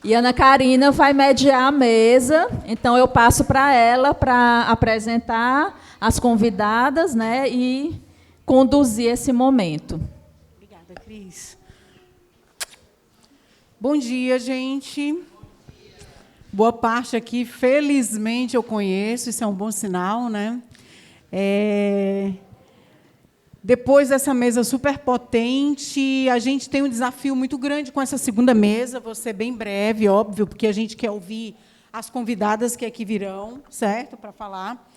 E Ana Karina vai mediar a mesa, então eu passo para ela para apresentar as convidadas, né, e conduzir esse momento. Obrigada, Cris. Bom dia, gente. Boa parte aqui, felizmente, eu conheço, isso é um bom sinal, né? Depois dessa mesa super potente, a gente tem um desafio muito grande com essa segunda mesa, vou ser bem breve, óbvio, porque a gente quer ouvir as convidadas que aqui virão, certo, para falar.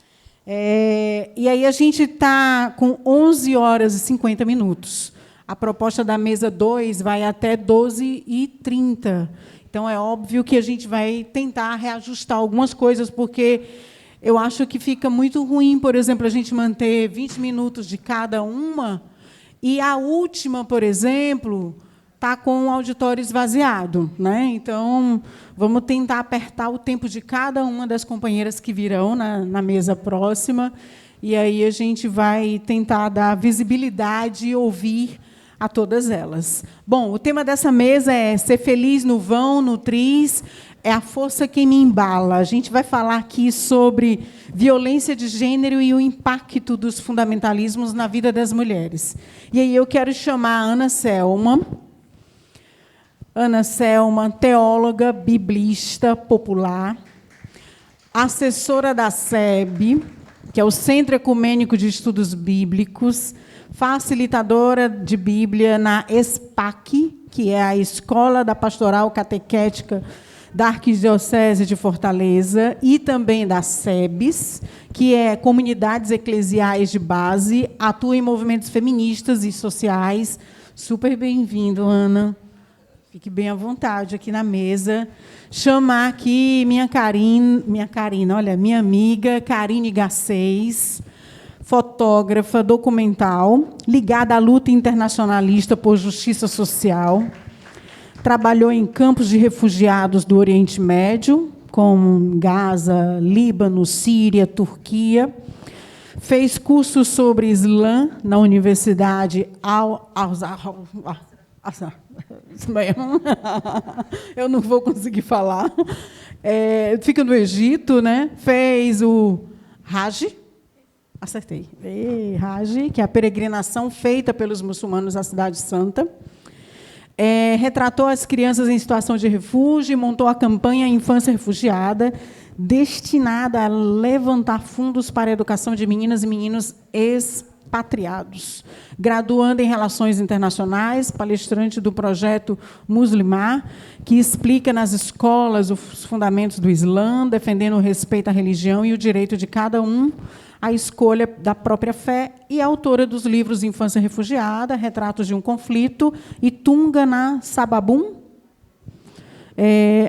E aí a gente está com 11 horas e 50 minutos. A proposta da mesa 2 vai até 12h30. Então, é óbvio que a gente vai tentar reajustar algumas coisas, porque eu acho que fica muito ruim, por exemplo, a gente manter 20 minutos de cada uma, e a última, por exemplo, está com o auditório esvaziado, né? Então, vamos tentar apertar o tempo de cada uma das companheiras que virão na mesa próxima, e aí a gente vai tentar dar visibilidade e ouvir a todas elas. Bom, o tema dessa mesa é ser feliz no vão, no triz, é a força que me embala. A gente vai falar aqui sobre violência de gênero e o impacto dos fundamentalismos na vida das mulheres. E aí eu quero chamar a Ana Selma. Ana Selma, teóloga, biblista popular, assessora da SEB, que é o Centro Ecumênico de Estudos Bíblicos, facilitadora de Bíblia na ESPAC, que é a Escola da Pastoral Catequética da Arquidiocese de Fortaleza, e também da SEBS, que é Comunidades Eclesiais de Base, atua em movimentos feministas e sociais. Super bem-vindo, Ana. Fique bem à vontade aqui na mesa. Chamar aqui minha amiga Karine Garcês, fotógrafa documental, ligada à luta internacionalista por justiça social. Trabalhou em campos de refugiados do Oriente Médio, como Gaza, Líbano, Síria, Turquia. Fez cursos sobre Islã na Universidade Al-Azhar. Eu não vou conseguir falar. Fica no Egito, né? Fez o Hajj. Acertei. Hajj, que é a peregrinação feita pelos muçulmanos à Cidade Santa. Retratou as crianças em situação de refúgio e montou a campanha Infância Refugiada, destinada a levantar fundos para a educação de meninas e meninos expatriados. Graduando em Relações Internacionais, palestrante do projeto Muslimar, que explica nas escolas os fundamentos do Islã, defendendo o respeito à religião e o direito de cada um à escolha da própria fé, e autora dos livros Infância Refugiada, Retratos de um Conflito, e Tunga na Sababum,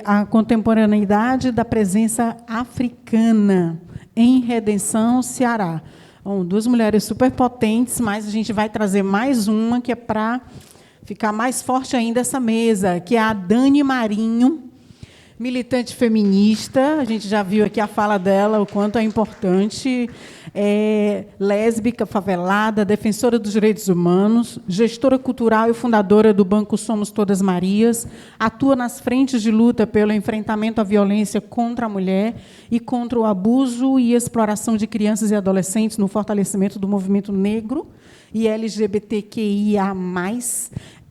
a contemporaneidade da presença africana em Redenção, Ceará. Bom, duas mulheres superpotentes, mas a gente vai trazer mais uma, que é para ficar mais forte ainda essa mesa, que é a Dani Marinho, militante feminista. A gente já viu aqui a fala dela, o quanto é importante. Lésbica, favelada, defensora dos direitos humanos, gestora cultural e fundadora do Banco Somos Todas Marias, atua nas frentes de luta pelo enfrentamento à violência contra a mulher e contra o abuso e exploração de crianças e adolescentes no fortalecimento do movimento negro e LGBTQIA+.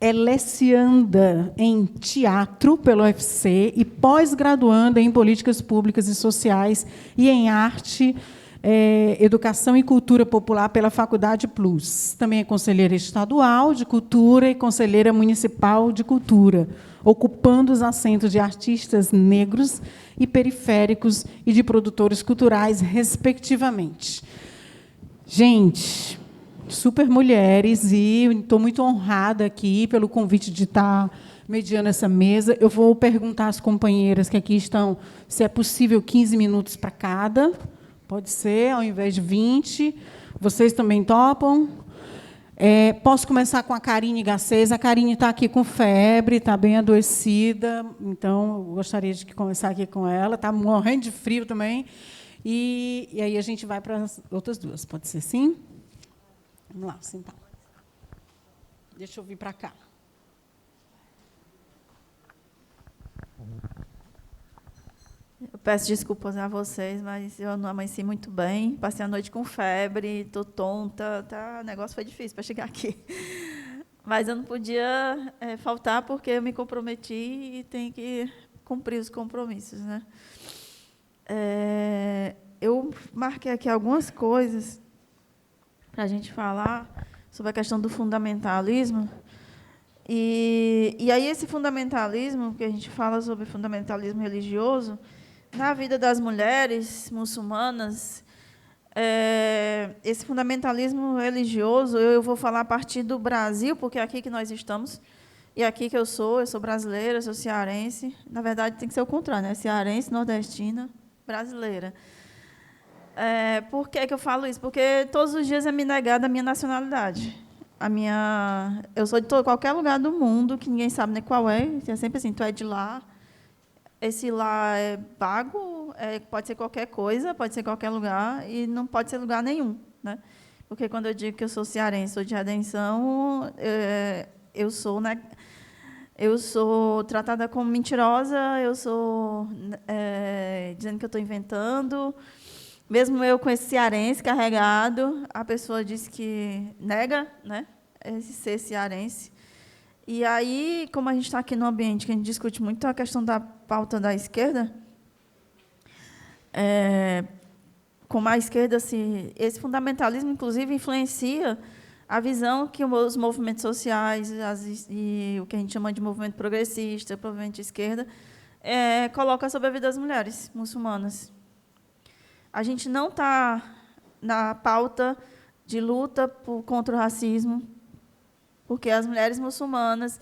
É lecionanda em teatro pelo UFC e pós-graduanda em políticas públicas e sociais e em arte, educação e cultura popular pela Faculdade Plus. Também é conselheira estadual de cultura e conselheira municipal de cultura, ocupando os assentos de artistas negros e periféricos e de produtores culturais, respectivamente. Gente, super mulheres, e estou muito honrada aqui pelo convite de estar mediando essa mesa. Eu vou perguntar às companheiras que aqui estão se é possível 15 minutos para cada. Pode ser, ao invés de 20. Vocês também topam? Posso começar com a Karine Garcês. A Karine está aqui com febre, está bem adoecida, então eu gostaria de começar aqui com ela. Está morrendo de frio também. E aí a gente vai para as outras duas. Pode ser sim? Vamos lá, sentar. Deixa eu vir para cá. Peço desculpas a vocês, mas eu não amanheci muito bem. Passei a noite com febre, estou tonta, tá? O negócio foi difícil para chegar aqui. Mas eu não podia faltar porque eu me comprometi e tenho que cumprir os compromissos, né? Eu marquei aqui algumas coisas para a gente falar sobre a questão do fundamentalismo. E aí esse fundamentalismo, que a gente fala sobre fundamentalismo religioso, na vida das mulheres muçulmanas, esse fundamentalismo religioso, eu vou falar a partir do Brasil, porque é aqui que nós estamos, e é aqui que eu sou brasileira, sou cearense. Na verdade, tem que ser o contrário, né? Cearense, nordestina, brasileira. Por que eu falo isso? Porque todos os dias é me negada a minha nacionalidade. Eu sou de qualquer lugar do mundo, que ninguém sabe nem qual é. É sempre assim, tu é de lá. Esse lá é vago, pode ser qualquer coisa, pode ser qualquer lugar, e não pode ser lugar nenhum, né? Porque quando eu digo que eu sou cearense, sou de Redenção, eu sou tratada como mentirosa, eu sou dizendo que eu estou inventando. Mesmo eu com esse cearense carregado, a pessoa diz que nega, né, esse ser cearense. E aí, como a gente está aqui no ambiente que a gente discute muito a questão da pauta da esquerda, como a esquerda, esse fundamentalismo, inclusive, influencia a visão que os movimentos sociais e o que a gente chama de movimento progressista, movimento de esquerda, coloca sobre a vida das mulheres muçulmanas. A gente não está na pauta de luta contra o racismo, porque as mulheres muçulmanas,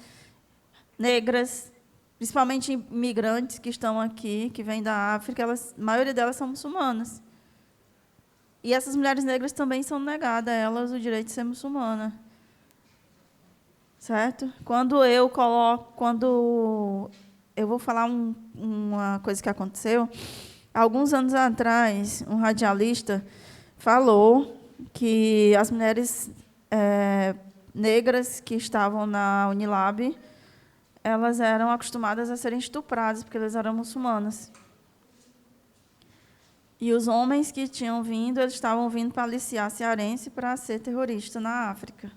negras, principalmente imigrantes que estão aqui, que vêm da África, a maioria delas são muçulmanas. E essas mulheres negras também são negadas a elas o direito de ser muçulmana. Certo? Quando eu vou falar uma coisa que aconteceu, alguns anos atrás, um radialista falou que as mulheres negras que estavam na Unilab, elas eram acostumadas a serem estupradas, porque elas eram muçulmanas. E os homens que tinham vindo, eles estavam vindo para aliciar cearense para ser terrorista na África.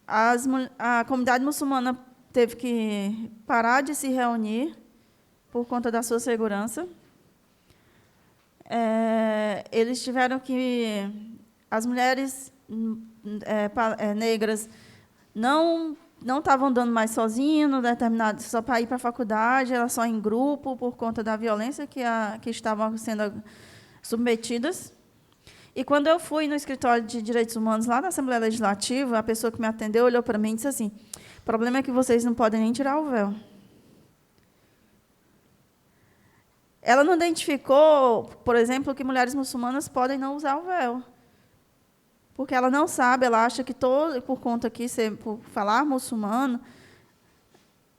A comunidade muçulmana teve que parar de se reunir por conta da sua segurança. Eles tiveram que... As mulheres negras não estavam andando mais sozinhas, só para ir para a faculdade, elas só em grupo, por conta da violência que estavam sendo submetidas. E, quando eu fui no escritório de direitos humanos, lá na Assembleia Legislativa, a pessoa que me atendeu olhou para mim e disse assim: o problema é que vocês não podem nem tirar o véu. Ela não identificou, por exemplo, que mulheres muçulmanas podem não usar o véu. Porque ela não sabe, ela acha que, por conta que por falar muçulmano,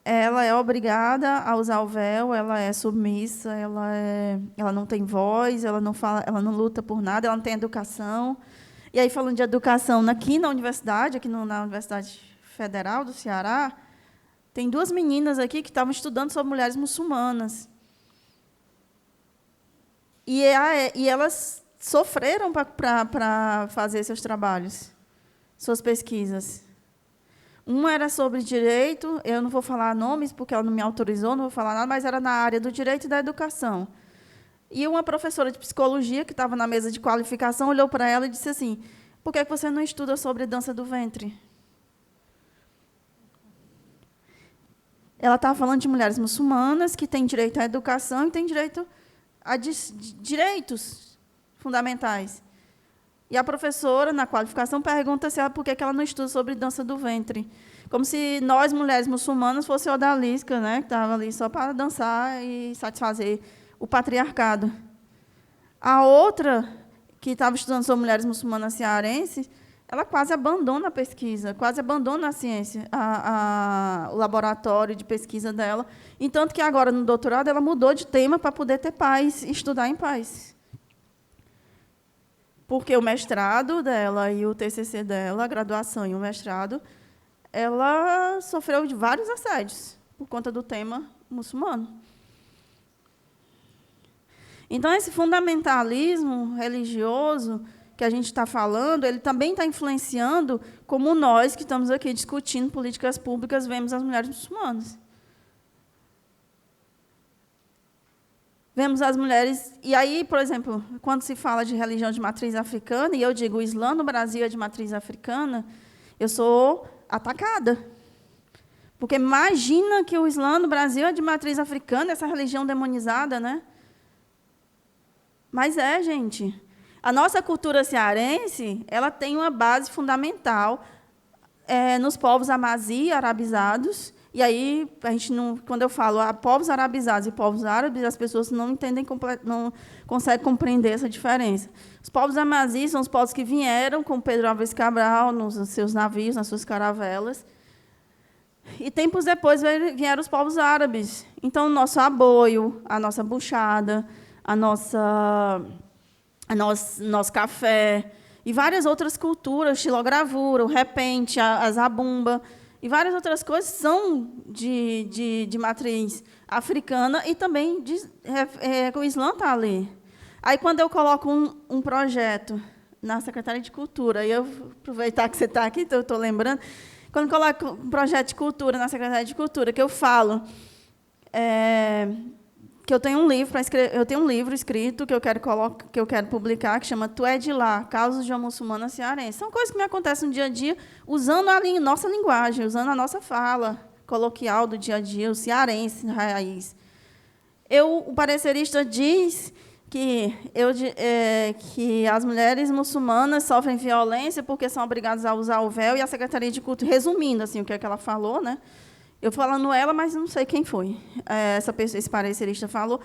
ela é obrigada a usar o véu, ela é submissa, ela não tem voz, ela não luta por nada, ela não tem educação. E aí, falando de educação, aqui na universidade, na Universidade Federal do Ceará, tem 2 meninas aqui que estavam estudando sobre mulheres muçulmanas. E elas sofreram para fazer seus trabalhos, suas pesquisas. Uma era sobre direito, eu não vou falar nomes, porque ela não me autorizou, não vou falar nada, mas era na área do direito e da educação. E uma professora de psicologia, que estava na mesa de qualificação, olhou para ela e disse assim: por que você não estuda sobre dança do ventre? Ela estava falando de mulheres muçulmanas que têm direito à educação e têm direito a direitos fundamentais. E a professora, na qualificação, pergunta se ela, por que ela não estuda sobre dança do ventre. Como se nós, mulheres muçulmanas, fosse odalisca, né, que estava ali só para dançar e satisfazer o patriarcado. A outra, que estava estudando sobre mulheres muçulmanas cearenses, ela quase abandona a pesquisa, quase abandona a ciência, o laboratório de pesquisa dela. Entanto que agora, no doutorado, ela mudou de tema para poder ter paz, estudar em paz. Porque o mestrado dela e o TCC dela, a graduação e o mestrado, ela sofreu de vários assédios por conta do tema muçulmano. Então, esse fundamentalismo religioso que a gente está falando, ele também está influenciando como nós, que estamos aqui discutindo políticas públicas, vemos as mulheres muçulmanas. Vemos as mulheres... E aí, por exemplo, quando se fala de religião de matriz africana, e eu digo o Islã no Brasil é de matriz africana, eu sou atacada. Porque imagina que o Islã no Brasil é de matriz africana, essa religião demonizada, né? Mas gente... A nossa cultura cearense, ela tem uma base fundamental nos povos amazi, arabizados. E aí, a gente não, quando eu falo povos arabizados e povos árabes, as pessoas não entendem, não conseguem compreender essa diferença. Os povos amazi são os povos que vieram com Pedro Álvares Cabral nos seus navios, nas suas caravelas. E tempos depois vieram os povos árabes. Então, o nosso aboio, a nossa buchada, nosso café, e várias outras culturas, xilogravura, o repente, a zabumba, e várias outras coisas são de matriz africana e também o Islã está ali. Aí, quando eu coloco um projeto na Secretaria de Cultura, e eu vou aproveitar que você está aqui, então eu estou lembrando, quando eu coloco um projeto de cultura na Secretaria de Cultura, que eu falo... que eu tenho um livro para escrever, eu tenho um livro escrito que eu quero publicar, que chama Tu é de Lá, Casos de uma Muçulmana Cearense. São coisas que me acontecem no dia a dia, usando a nossa linguagem, usando a nossa fala coloquial do dia a dia, o cearense raiz. O parecerista diz que as mulheres muçulmanas sofrem violência porque são obrigadas a usar o véu, e a Secretaria de Cultura, resumindo assim, o que é que ela falou, né? Eu falando ela, mas não sei quem foi. Esse parecerista falou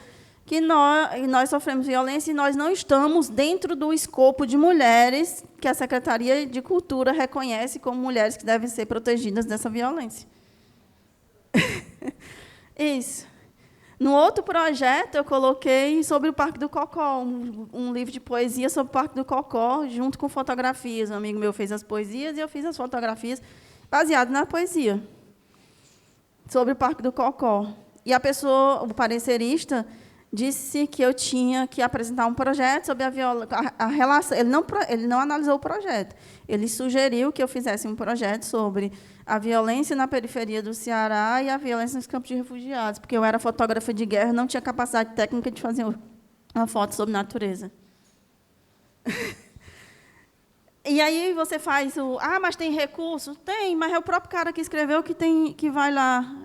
que nós sofremos violência e nós não estamos dentro do escopo de mulheres que a Secretaria de Cultura reconhece como mulheres que devem ser protegidas dessa violência. Isso. No outro projeto, eu coloquei sobre o Parque do Cocó, um livro de poesia sobre o Parque do Cocó, junto com fotografias. Um amigo meu fez as poesias e eu fiz as fotografias baseadas na poesia, sobre o Parque do Cocó. E o parecerista, disse que eu tinha que apresentar um projeto sobre a relação. Ele não analisou o projeto. Ele sugeriu que eu fizesse um projeto sobre a violência na periferia do Ceará e a violência nos campos de refugiados, porque eu era fotógrafa de guerra, não tinha capacidade técnica de fazer uma foto sobre natureza. E aí você faz mas tem recurso? Tem, mas é o próprio cara que escreveu que vai lá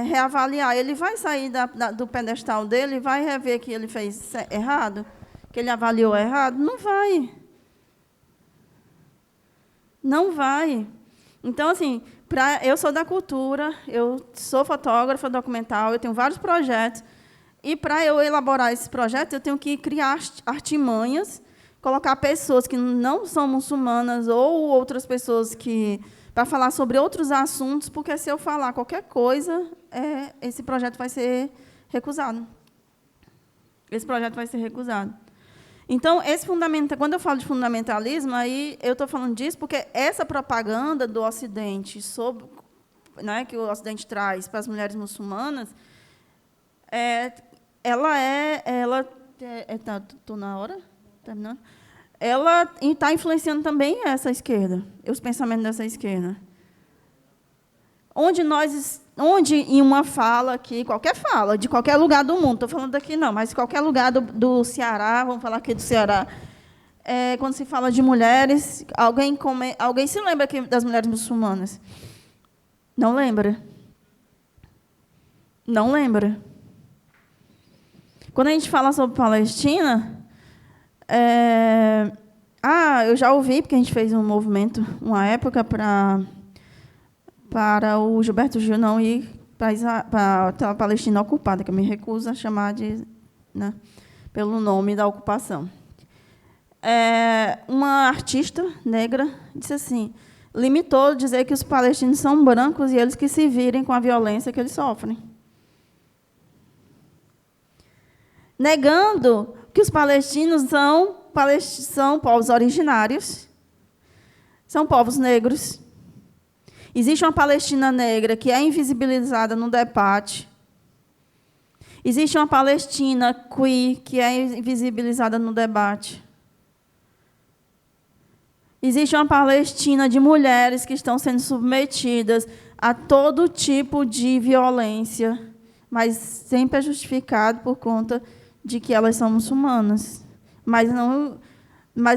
reavaliar. Ele vai sair do pedestal dele e vai rever que ele fez errado, que ele avaliou errado? Não vai. Não vai. Então, assim, eu sou da cultura, eu sou fotógrafa documental, eu tenho vários projetos, e, para eu elaborar esses projetos, eu tenho que criar artimanhas, colocar pessoas que não são muçulmanas ou outras pessoas para falar sobre outros assuntos, porque, se eu falar qualquer coisa, esse projeto vai ser recusado. Esse projeto vai ser recusado. Então, quando eu falo de fundamentalismo, aí eu estou falando disso porque essa propaganda do Ocidente, que o Ocidente traz para as mulheres muçulmanas, estou na hora? Terminando? Ela está influenciando também essa esquerda, os pensamentos dessa esquerda. Onde em uma fala aqui, qualquer fala, de qualquer lugar do mundo, estou falando daqui não, mas qualquer lugar do Ceará, vamos falar aqui do Ceará, quando se fala de mulheres, alguém se lembra aqui das mulheres muçulmanas? Não lembra? Não lembra? Quando a gente fala sobre Palestina, eu já ouvi, porque a gente fez um movimento, uma época, para o Gilberto Gil não ir para a Palestina ocupada, que eu me recuso a chamar pelo nome da ocupação. Uma artista negra disse assim, limitou dizer que os palestinos são brancos e eles que se virem com a violência que eles sofrem. Negando que os palestinos são povos originários, são povos negros. Existe uma Palestina negra que é invisibilizada no debate. Existe uma Palestina que é invisibilizada no debate. Existe uma Palestina de mulheres que estão sendo submetidas a todo tipo de violência, mas sempre é justificado por conta de que elas são muçulmanas. Mas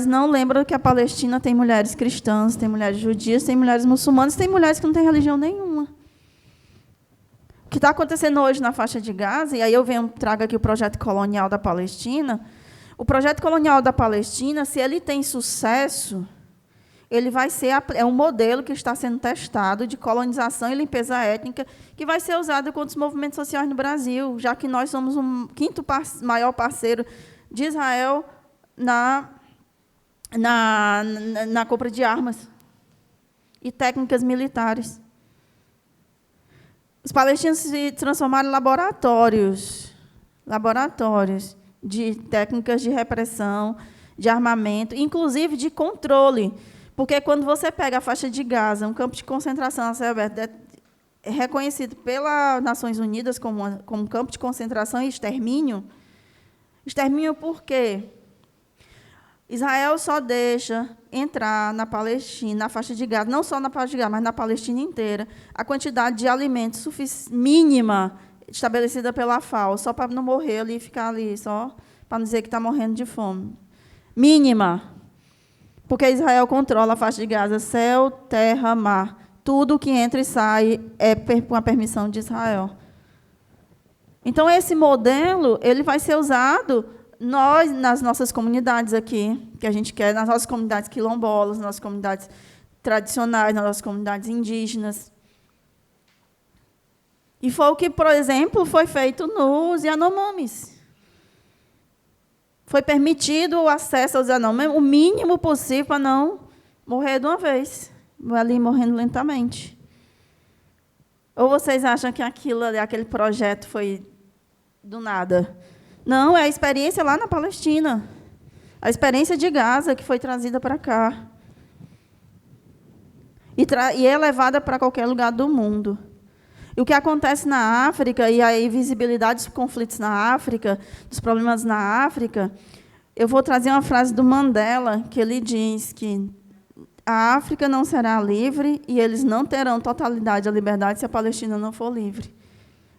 não lembra que a Palestina tem mulheres cristãs, tem mulheres judias, tem mulheres muçulmanas, tem mulheres que não têm religião nenhuma. O que está acontecendo hoje na faixa de Gaza, e aí eu trago aqui o projeto colonial da Palestina. O projeto colonial da Palestina, se ele tem sucesso, ele vai ser um modelo que está sendo testado de colonização e limpeza étnica, que vai ser usado contra os movimentos sociais no Brasil, já que nós somos o quinto maior parceiro de Israel na compra de armas e técnicas militares. Os palestinos se transformaram em laboratórios de técnicas de repressão, de armamento, inclusive de controle. Porque quando você pega a faixa de Gaza, um campo de concentração a céu aberto, é reconhecido pelas Nações Unidas como campo de concentração e extermínio. Extermínio por quê? Israel só deixa entrar na Palestina, na faixa de Gaza, não só na faixa de Gaza, mas na Palestina inteira, a quantidade de alimentos mínima estabelecida pela FAO, só para não morrer ali e ficar ali, só para não dizer que está morrendo de fome. Mínima. Porque Israel controla a faixa de Gaza, céu, terra, mar. Tudo que entra e sai é com a permissão de Israel. Então, esse modelo ele vai ser usado nas nossas comunidades aqui, que a gente quer, nas nossas comunidades quilombolas, nas nossas comunidades tradicionais, nas nossas comunidades indígenas. E foi o que, por exemplo, foi feito nos Yanomamis. Foi permitido o acesso aos Yanomamis, o mínimo possível para não morrer de uma vez, ali morrendo lentamente. Ou vocês acham que aquele projeto foi do nada? Não, é a experiência lá na Palestina. A experiência de Gaza, que foi trazida para cá. E é levada para qualquer lugar do mundo. E o que acontece na África, e a invisibilidade dos conflitos na África, dos problemas na África, eu vou trazer uma frase do Mandela, que ele diz que a África não será livre e eles não terão totalidade da liberdade se a Palestina não for livre.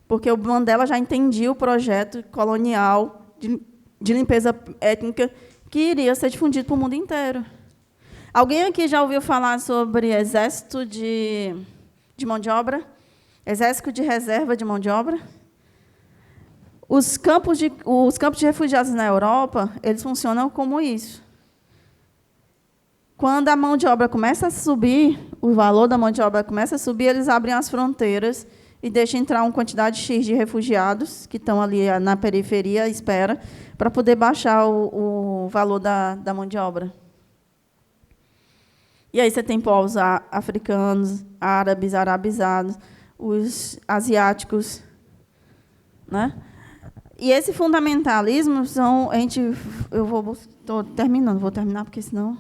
Porque o Mandela já entendia o projeto colonial de limpeza étnica que iria ser difundido para o mundo inteiro. Alguém aqui já ouviu falar sobre exército de mão de obra? Exército de reserva de mão de obra? Os campos de refugiados na Europa, eles funcionam como isso. Quando a mão de obra começa a subir, o valor da mão de obra começa a subir, eles abrem as fronteiras e deixam entrar uma quantidade X de refugiados que estão ali na periferia à espera para poder baixar o valor da mão de obra. E aí você tem povos africanos, árabes, arabizados, os asiáticos, né? E esse fundamentalismo estou terminando, vou terminar porque senão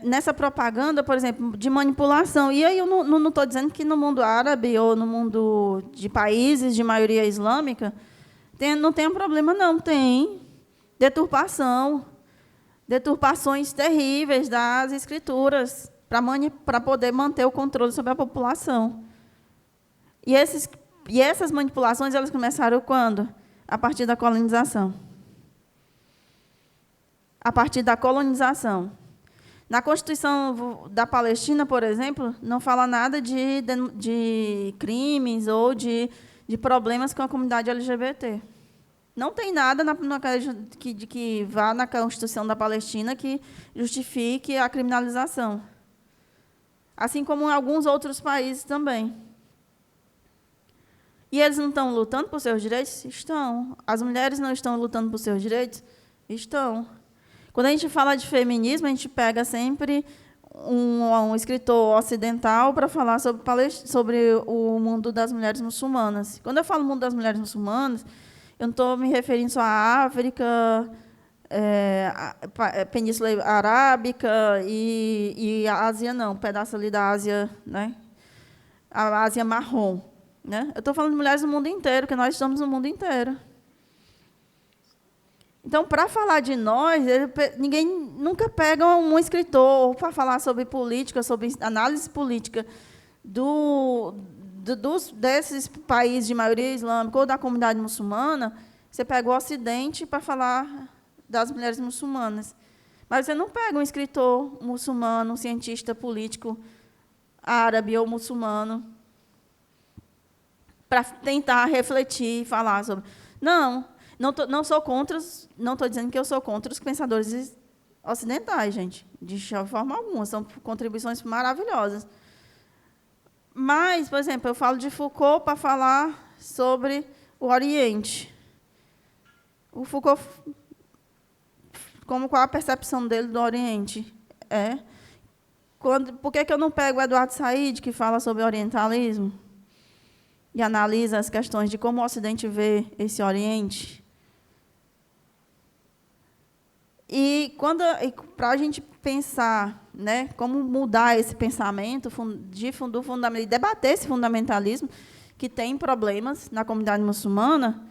nessa propaganda, por exemplo, de manipulação. E aí eu não estou dizendo que no mundo árabe ou no mundo de países de maioria islâmica não tem um problema, não. Tem deturpações terríveis das escrituras para poder manter o controle sobre a população. E essas manipulações elas começaram quando? A partir da colonização. A partir da colonização. Na Constituição da Palestina, por exemplo, não fala nada de crimes ou de problemas com a comunidade LGBT. Não tem nada que vá na Constituição da Palestina que justifique a criminalização. Assim como em alguns outros países também. E eles não estão lutando por seus direitos? Estão. As mulheres não estão lutando por seus direitos? Estão. Quando a gente fala de feminismo, a gente pega sempre um escritor ocidental para falar sobre o mundo das mulheres muçulmanas. Quando eu falo mundo das mulheres muçulmanas, eu não estou me referindo só à África, Península Arábica e a Ásia, não. Um pedaço ali da Ásia, né? A Ásia marrom. Né? Eu estou falando de mulheres no mundo inteiro, porque nós estamos no mundo inteiro. Então, para falar de nós, ninguém nunca pega um escritor para falar sobre política, sobre análise política desses países de maioria islâmica ou da comunidade muçulmana. Você pega o Ocidente para falar das mulheres muçulmanas. Mas você não pega um escritor muçulmano, um cientista político árabe ou muçulmano para tentar refletir e falar sobre. Não sou contra, não estou dizendo que eu sou contra os pensadores ocidentais, gente, de forma alguma, são contribuições maravilhosas. Mas, por exemplo, eu falo de Foucault para falar sobre o Oriente. O Foucault, qual a percepção dele do Oriente? Por que eu não pego o Eduardo Said, que fala sobre orientalismo, e analisa as questões de como o Ocidente vê esse Oriente? E para a gente pensar, né, como mudar esse pensamento do fundamentalismo, e debater esse fundamentalismo, que tem problemas na comunidade muçulmana,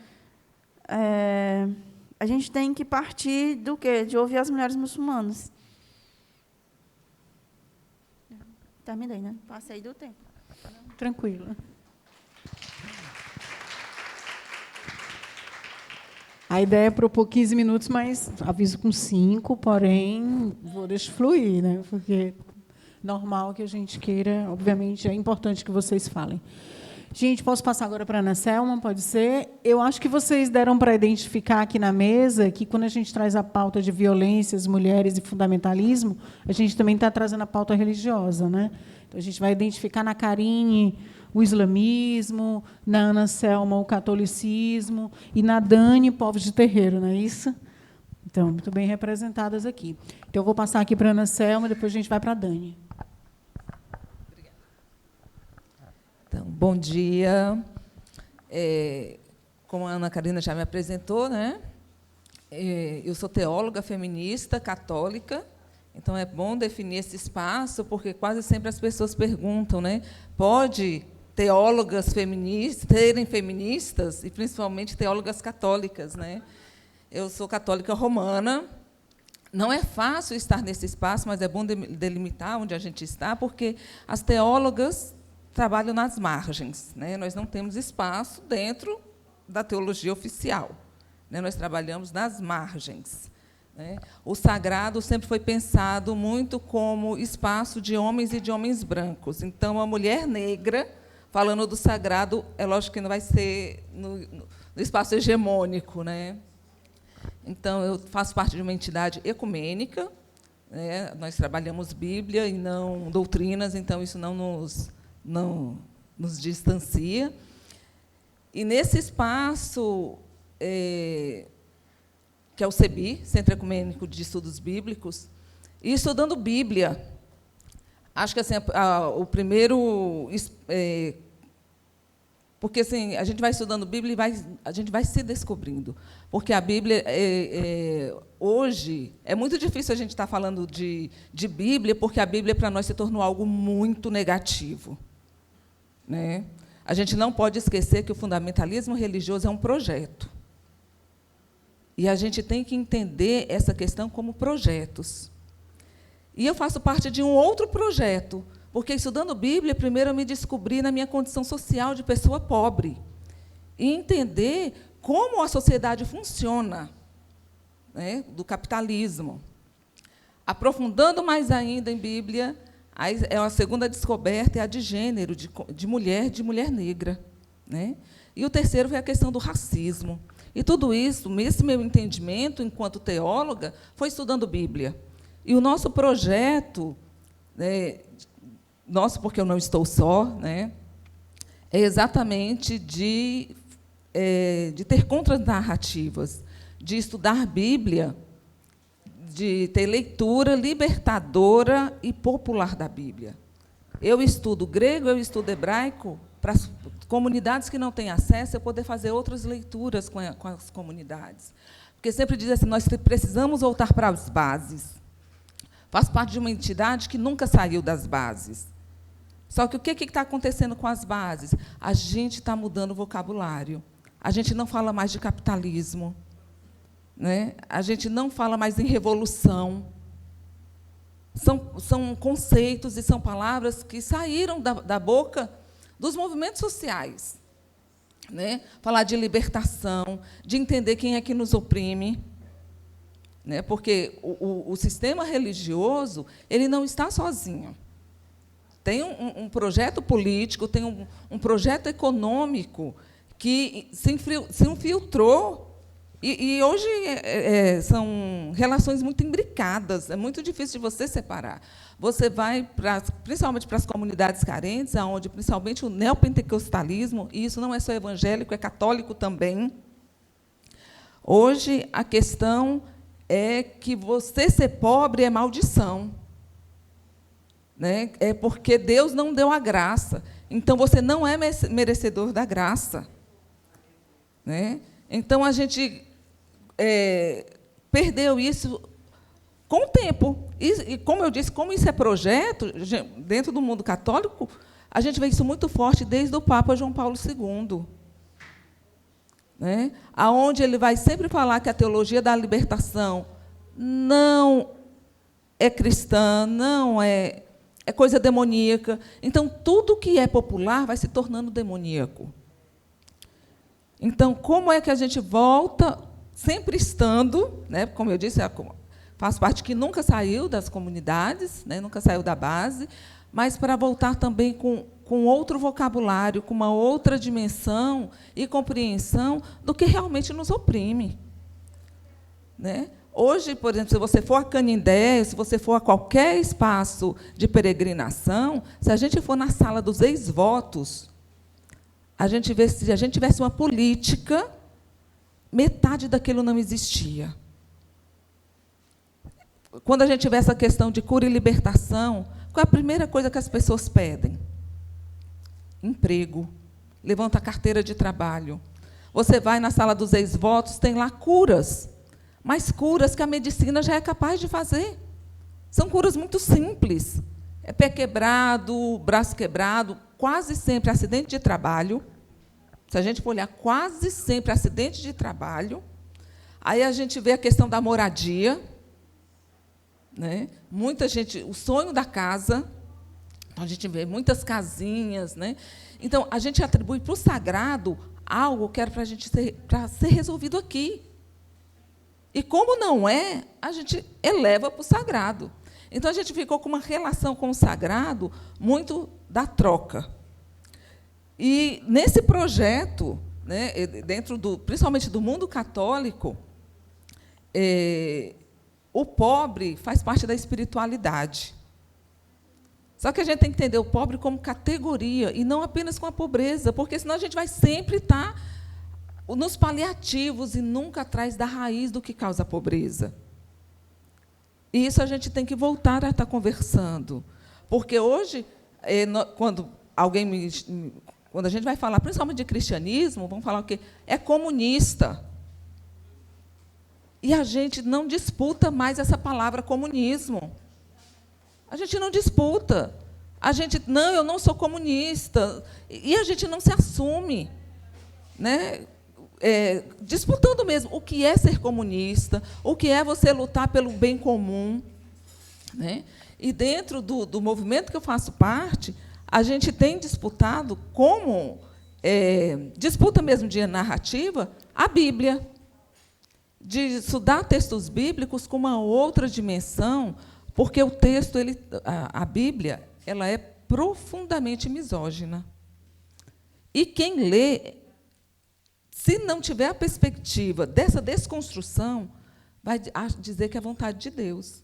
a gente tem que partir do quê? De ouvir as mulheres muçulmanas. Terminei, né? Passei do tempo. Tranquila. A ideia é propor 15 minutos, mas aviso com 5, porém, vou deixar fluir, né? Porque normal que a gente queira, obviamente, é importante que vocês falem. Gente, posso passar agora para a Ana Selma? Pode ser? Eu acho que vocês deram para identificar aqui na mesa que, quando a gente traz a pauta de violências, mulheres e fundamentalismo, a gente também está trazendo a pauta religiosa, né? Então, a gente vai identificar na Karine o islamismo, na Ana Selma o catolicismo e na Dani povos de terreiro, não é isso? Então, muito bem representadas aqui. Então, eu vou passar aqui para a Ana Selma, depois a gente vai para a Dani. Obrigada. Então, bom dia. Como a Ana Karina já me apresentou, né? Eu sou teóloga feminista, católica. Então, é bom definir esse espaço, porque quase sempre as pessoas perguntam, né? Pode teólogas feministas serem feministas, e principalmente teólogas católicas, né? Eu sou católica romana. Não é fácil estar nesse espaço, mas é bom delimitar onde a gente está, porque as teólogas trabalham nas margens, né? Nós não temos espaço dentro da teologia oficial, né? Nós trabalhamos nas margens. O sagrado sempre foi pensado muito como espaço de homens e de homens brancos. Então, a mulher negra, falando do sagrado, é lógico que não vai ser no espaço hegemônico, né? Então, eu faço parte de uma entidade ecumênica, né? Nós trabalhamos Bíblia e não doutrinas, então isso não nos distancia. E, nesse espaço, que é o CEBI, Centro Ecumênico de Estudos Bíblicos, e estudando Bíblia. Acho que assim, o primeiro... porque assim, a gente vai estudando Bíblia e a gente vai se descobrindo. Porque a Bíblia, hoje, é muito difícil a gente estar falando de Bíblia, porque a Bíblia, para nós, se tornou algo muito negativo, né? A gente não pode esquecer que o fundamentalismo religioso é um projeto. E a gente tem que entender essa questão como projetos. E eu faço parte de um outro projeto, porque, estudando Bíblia, primeiro eu me descobri na minha condição social de pessoa pobre. E entender como a sociedade funciona, né, do capitalismo. Aprofundando mais ainda em Bíblia, a segunda descoberta é a de gênero, de mulher negra, né? E o terceiro foi a questão do racismo. E tudo isso, esse meu entendimento, enquanto teóloga, foi estudando Bíblia. E o nosso projeto, nosso, porque eu não estou só, né, é exatamente de ter contranarrativas, de estudar Bíblia, de ter leitura libertadora e popular da Bíblia. Eu estudo grego, eu estudo hebraico, para as comunidades que não têm acesso, eu poder fazer outras leituras com as comunidades. Porque sempre diz assim, nós precisamos voltar para as bases. Faço parte de uma entidade que nunca saiu das bases. Só que o que está acontecendo com as bases? A gente está mudando o vocabulário. A gente não fala mais de capitalismo, né? A gente não fala mais em revolução. São conceitos e são palavras que saíram da boca dos movimentos sociais, né? Falar de libertação, de entender quem é que nos oprime, né? Porque o sistema religioso ele não está sozinho. Tem um projeto político, tem um projeto econômico que se infiltrou. E hoje são relações muito imbricadas, é muito difícil de você separar. Você vai, principalmente para as comunidades carentes, onde principalmente o neopentecostalismo, e isso não é só evangélico, é católico também. Hoje, a questão é que você ser pobre é maldição, né? É porque Deus não deu a graça. Então, você não é merecedor da graça, né? Então, a gente perdeu isso com o tempo. E, como eu disse, como isso é projeto, dentro do mundo católico, a gente vê isso muito forte desde o Papa João Paulo II, né? Onde ele vai sempre falar que a teologia da libertação não é cristã, não é coisa demoníaca. Então, tudo que é popular vai se tornando demoníaco. Então, como é que a gente volta, sempre estando, né, como eu disse, faz parte que nunca saiu das comunidades, né, nunca saiu da base, mas para voltar também com outro vocabulário, com uma outra dimensão e compreensão do que realmente nos oprime, né? Hoje, por exemplo, se você for a Canindé, se você for a qualquer espaço de peregrinação, se a gente for na sala dos ex-votos, a gente vê, se a gente tivesse uma política, metade daquilo não existia. Quando a gente tiver essa questão de cura e libertação, qual é a primeira coisa que as pessoas pedem? Emprego. Levanta a carteira de trabalho. Você vai na sala dos ex-votos, tem lá curas, mas curas que a medicina já é capaz de fazer. São curas muito simples. É pé quebrado, braço quebrado, quase sempre acidente de trabalho. Se a gente for olhar, quase sempre acidente de trabalho. Aí a gente vê a questão da moradia, né? Muita gente, o sonho da casa, a gente vê muitas casinhas, né? Então, a gente atribui para o sagrado algo que era para ser resolvido aqui. E, como não é, a gente eleva para o sagrado. Então, a gente ficou com uma relação com o sagrado muito da troca. E, nesse projeto, né, principalmente do mundo católico, o pobre faz parte da espiritualidade. Só que a gente tem que entender o pobre como categoria, e não apenas com a pobreza, porque senão a gente vai sempre estar nos paliativos e nunca atrás da raiz do que causa a pobreza. E isso a gente tem que voltar a estar conversando. Porque hoje, quando a gente vai falar, principalmente de cristianismo, vamos falar o quê? É comunista. E a gente não disputa mais essa palavra comunismo. A gente não disputa. Não, eu não sou comunista. E a gente não se assume, né? Disputando mesmo o que é ser comunista, o que é você lutar pelo bem comum, né? E, dentro do movimento que eu faço parte, a gente tem disputado, como disputa mesmo de narrativa, a Bíblia, de estudar textos bíblicos com uma outra dimensão, porque o texto, a Bíblia, ela é profundamente misógina. E quem lê, se não tiver a perspectiva dessa desconstrução, vai dizer que é a vontade de Deus.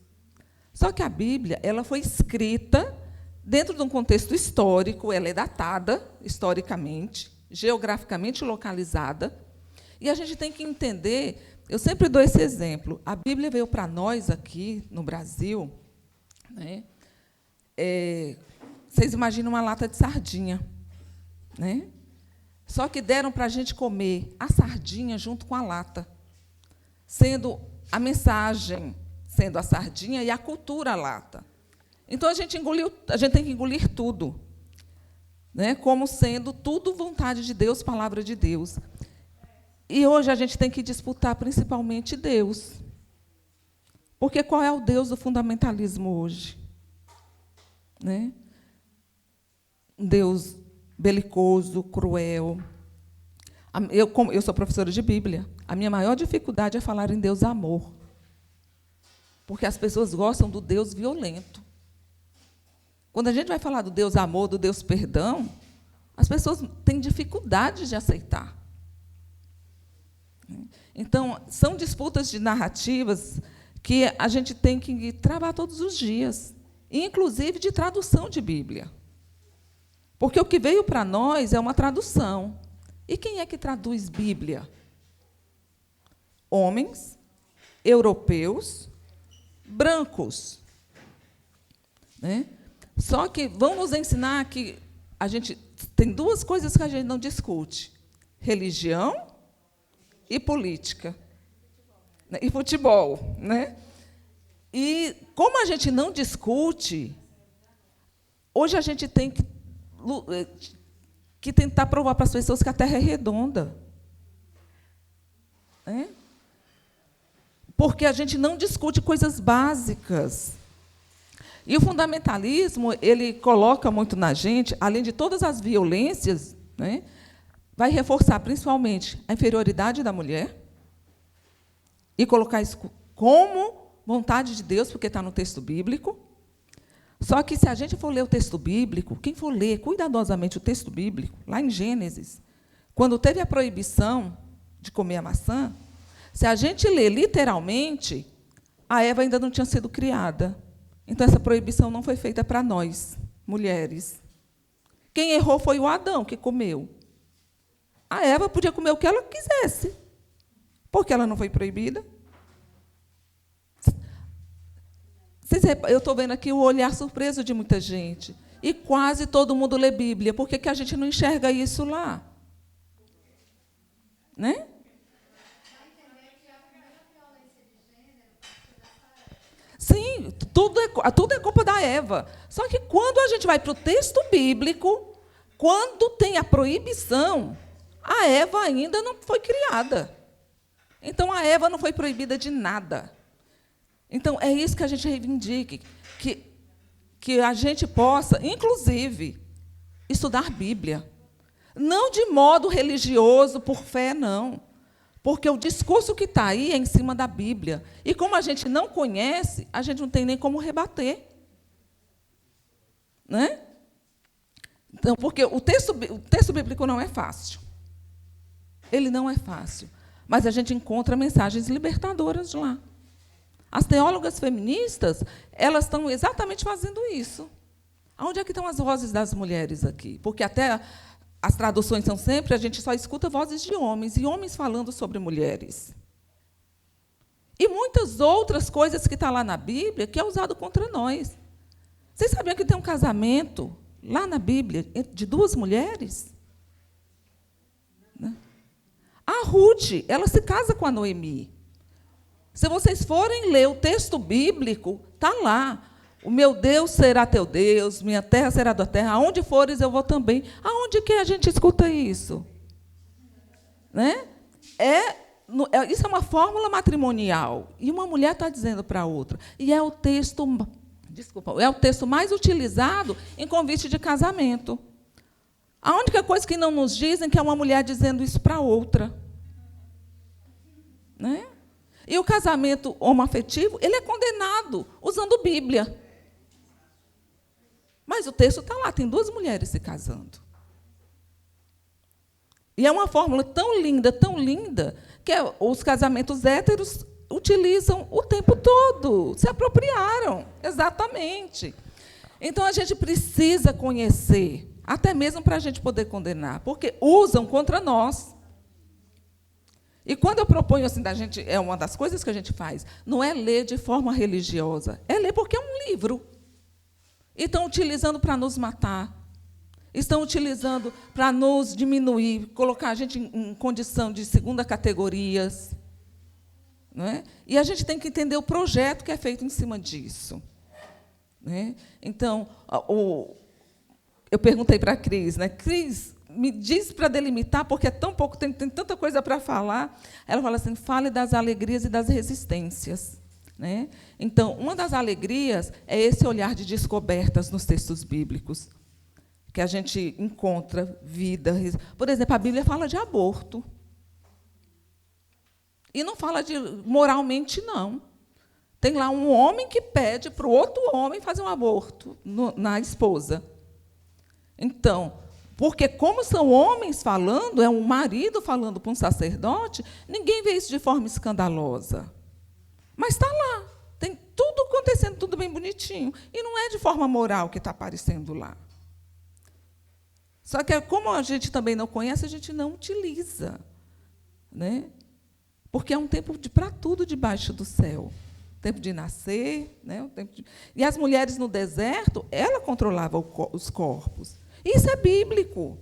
Só que a Bíblia, ela foi escrita dentro de um contexto histórico, ela é datada historicamente, geograficamente localizada, e a gente tem que entender. Eu sempre dou esse exemplo. A Bíblia veio para nós aqui no Brasil, né? Vocês imaginam uma lata de sardinha, né? Só que deram para a gente comer a sardinha junto com a lata, sendo a mensagem, sendo a sardinha, e a cultura a lata. Então, a gente tem que engolir tudo. né, como sendo tudo vontade de Deus, palavra de Deus. E hoje a gente tem que disputar principalmente Deus. Porque qual é o Deus do fundamentalismo hoje? Né? Um Deus belicoso, cruel. Eu sou professora de Bíblia. A minha maior dificuldade é falar em Deus amor. Porque as pessoas gostam do Deus violento. Quando a gente vai falar do Deus amor, do Deus perdão, as pessoas têm dificuldade de aceitar. Então, são disputas de narrativas que a gente tem que travar todos os dias, inclusive de tradução de Bíblia. Porque o que veio para nós é uma tradução. E quem é que traduz Bíblia? Homens, europeus, brancos. Né? Só que vão nos ensinar que a gente tem duas coisas que a gente não discute: religião e política. E futebol. Né? E, como a gente não discute, hoje a gente tem que tentar provar para as pessoas que a Terra é redonda. Porque a gente não discute coisas básicas. E o fundamentalismo, ele coloca muito na gente, além de todas as violências, né, vai reforçar principalmente a inferioridade da mulher e colocar isso como vontade de Deus, porque está no texto bíblico. Só que, se a gente for ler o texto bíblico, quem for ler cuidadosamente o texto bíblico, lá em Gênesis, quando teve a proibição de comer a maçã, se a gente ler literalmente, a Eva ainda não tinha sido criada. Então, essa proibição não foi feita para nós, mulheres. Quem errou foi o Adão, que comeu. A Eva podia comer o que ela quisesse, porque ela não foi proibida. Eu estou vendo aqui o olhar surpreso de muita gente. E quase todo mundo lê Bíblia. Por que a gente não enxerga isso lá? Né? Sim, tudo é culpa da Eva. Só que, quando a gente vai para o texto bíblico, quando tem a proibição, a Eva ainda não foi criada. Então, a Eva não foi proibida de nada. Então, é isso que a gente reivindica, que a gente possa, inclusive, estudar Bíblia. Não de modo religioso, por fé, não. Porque o discurso que está aí é em cima da Bíblia. E, como a gente não conhece, a gente não tem nem como rebater. Né? Então, porque o texto bíblico não é fácil. Ele não é fácil. Mas a gente encontra mensagens libertadoras lá. As teólogas feministas, elas estão exatamente fazendo isso. Onde é que estão as vozes das mulheres aqui? Porque até as traduções são sempre, a gente só escuta vozes de homens, e homens falando sobre mulheres. E muitas outras coisas que estão lá na Bíblia que é usado contra nós. Vocês sabiam que tem um casamento lá na Bíblia de duas mulheres? Né? A Ruth, ela se casa com a Noemi. Se vocês forem ler o texto bíblico, está lá. O meu Deus será teu Deus, minha terra será tua terra, aonde fores eu vou também. Aonde que a gente escuta isso? Né? Isso é uma fórmula matrimonial. E uma mulher está dizendo para a outra. E é o texto mais utilizado em convite de casamento. A única coisa que não nos dizem que é uma mulher dizendo isso para outra. Né? E o casamento homoafetivo, ele é condenado usando Bíblia. Mas o texto está lá, tem duas mulheres se casando. E é uma fórmula tão linda, que os casamentos héteros utilizam o tempo todo, se apropriaram, exatamente. Então, a gente precisa conhecer, até mesmo para a gente poder condenar, porque usam contra nós. E, quando eu proponho assim, é uma das coisas que a gente faz, não é ler de forma religiosa, é ler porque é um livro. E estão utilizando para nos matar, estão utilizando para nos diminuir, colocar a gente em condição de segunda categorias. Não é? E a gente tem que entender o projeto que é feito em cima disso. Né? Então, eu perguntei para a Cris, né? Cris, me diz para delimitar, porque é tão pouco, tem tanta coisa para falar. Ela fala assim, fale das alegrias e das resistências. Né? Então, uma das alegrias é esse olhar de descobertas nos textos bíblicos, que a gente encontra vida. Por exemplo, a Bíblia fala de aborto. E não fala de moralmente, não. Tem lá um homem que pede para o outro homem fazer um aborto na esposa. Então, porque como são homens falando, é um marido falando para um sacerdote, ninguém vê isso de forma escandalosa. Mas está lá, tem tudo acontecendo, tudo bem bonitinho. E não é de forma moral que está aparecendo lá. Só que, como a gente também não conhece, a gente não utiliza. Né? Porque é um tempo para tudo debaixo do céu. Tempo de nascer. Né? E as mulheres no deserto, ela controlava os corpos. Isso é bíblico.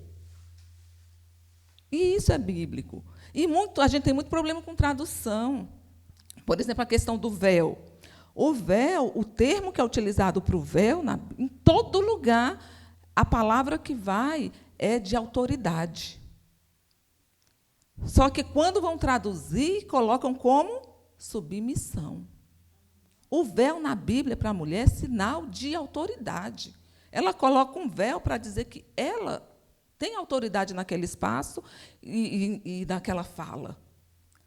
E isso é bíblico. E a gente tem muito problema com tradução. Por exemplo, a questão do véu. O véu, o termo que é utilizado para o véu, em todo lugar, a palavra que vai é de autoridade. Só que, quando vão traduzir, colocam como submissão. O véu, na Bíblia, para a mulher, é sinal de autoridade. Ela coloca um véu para dizer que ela tem autoridade naquele espaço e naquela fala.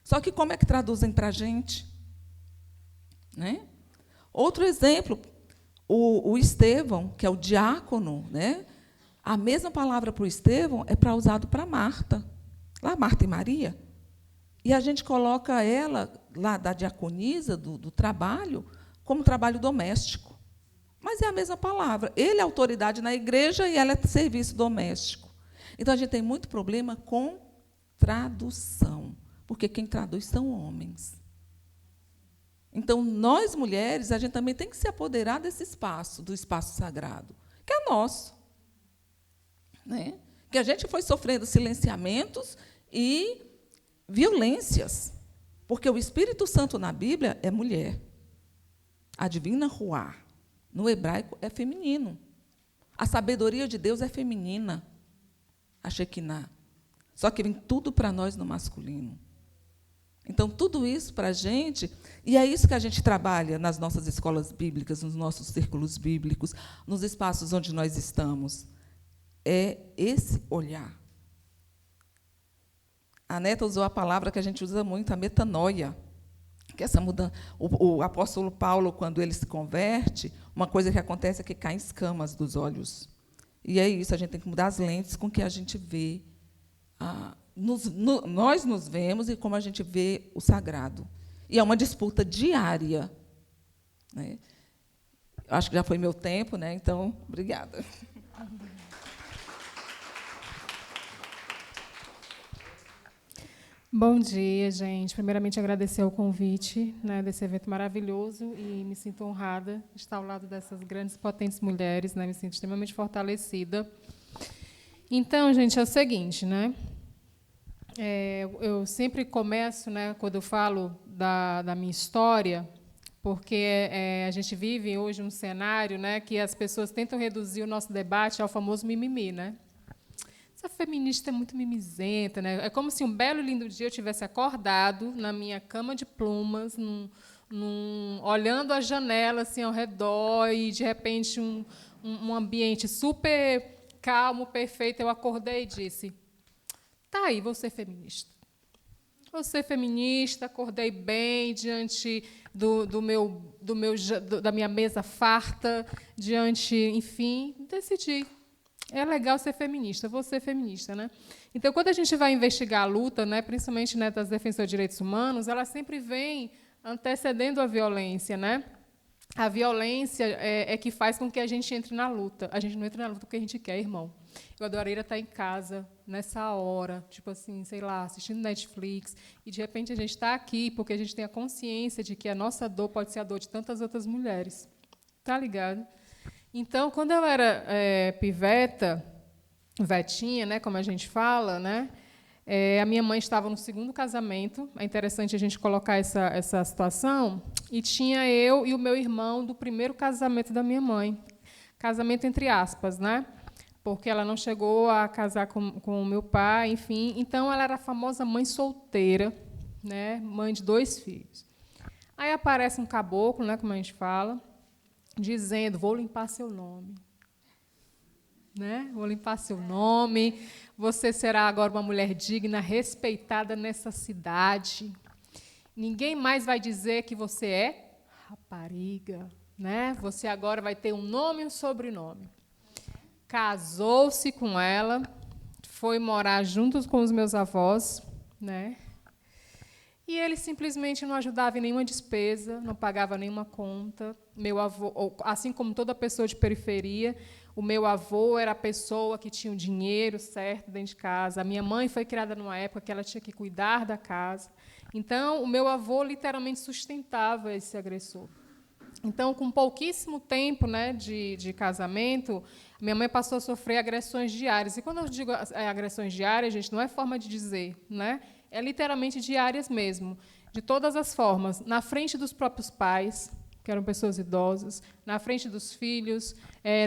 Só que como é que traduzem para a gente? Né? Outro exemplo, o Estevão, que é o diácono, né? A mesma palavra para o Estevão é usado para Marta. Lá, Marta e Maria. E a gente coloca ela, lá da diaconisa, do trabalho, como trabalho doméstico. Mas é a mesma palavra. Ele é autoridade na igreja e ela é serviço doméstico. Então, a gente tem muito problema com tradução, porque quem traduz são homens. Então, nós, mulheres, a gente também tem que se apoderar desse espaço, do espaço sagrado, que é nosso. Né? Que a gente foi sofrendo silenciamentos e violências, porque o Espírito Santo na Bíblia é mulher. A divina Ruá, no hebraico, é feminino. A sabedoria de Deus é feminina, a Shekinah. Só que vem tudo para nós no masculino. Então, tudo isso para a gente, e é isso que a gente trabalha nas nossas escolas bíblicas, nos nossos círculos bíblicos, nos espaços onde nós estamos. É esse olhar. A Neta usou a palavra que a gente usa muito, a metanoia. Que essa mudança, o apóstolo Paulo, quando ele se converte, uma coisa que acontece é que caem escamas dos olhos. E é isso, a gente tem que mudar as lentes com que a gente vê. Nós nos vemos e como a gente vê o sagrado. E é uma disputa diária. Né? Acho que já foi meu tempo, né? Então, obrigada. Bom dia, gente. Primeiramente, agradecer o convite, né, desse evento maravilhoso e me sinto honrada de estar ao lado dessas grandes, potentes mulheres, né, me sinto extremamente fortalecida. Então, gente, é o seguinte, né, eu sempre começo, né, quando eu falo da minha história, porque a gente vive hoje um cenário, né, que as pessoas tentam reduzir o nosso debate ao famoso mimimi, né? Essa feminista é muito mimizenta, né? É como se um belo e lindo dia eu tivesse acordado na minha cama de plumas, olhando a janela assim ao redor e de repente um ambiente super calmo, perfeito. Eu acordei e disse: "Tá aí, vou ser feminista. Vou ser feminista". Acordei bem diante da minha mesa farta, diante, enfim, decidi. É legal ser feminista, vou ser feminista, né? Então, quando a gente vai investigar a luta, né, principalmente, né, das defensoras de direitos humanos, ela sempre vem antecedendo a violência, né? A violência é que faz com que a gente entre na luta. A gente não entra na luta porque a gente quer, irmão. Eu adoraria estar em casa nessa hora, tipo assim, sei lá, assistindo Netflix, e de repente a gente está aqui porque a gente tem a consciência de que a nossa dor pode ser a dor de tantas outras mulheres. Tá ligado? Então, quando eu era piveta, vetinha, né, como a gente fala, né, a minha mãe estava no segundo casamento. É interessante a gente colocar essa situação. E tinha eu e o meu irmão do primeiro casamento da minha mãe. Casamento entre aspas, né? porque ela não chegou a casar com o meu pai, enfim. Então, ela era a famosa mãe solteira, né, mãe de 2 filhos. Aí aparece um caboclo, né, como a gente fala, dizendo, vou limpar seu nome. Né? Vou limpar seu nome, você será agora uma mulher digna, respeitada nessa cidade. Ninguém mais vai dizer que você é rapariga. Né? Você agora vai ter um nome e um sobrenome. Casou-se com ela, foi morar junto com os meus avós, né? E ele simplesmente não ajudava em nenhuma despesa, não pagava nenhuma conta. Meu avô, assim como toda pessoa de periferia, o meu avô era a pessoa que tinha o dinheiro certo dentro de casa. A minha mãe foi criada numa época que ela tinha que cuidar da casa. Então, o meu avô literalmente sustentava esse agressor. Então, com pouquíssimo tempo, né, de casamento, minha mãe passou a sofrer agressões diárias. E, quando eu digo agressões diárias, gente, não é forma de dizer, né? É literalmente diárias mesmo, de todas as formas, na frente dos próprios pais, que eram pessoas idosas, na frente dos filhos,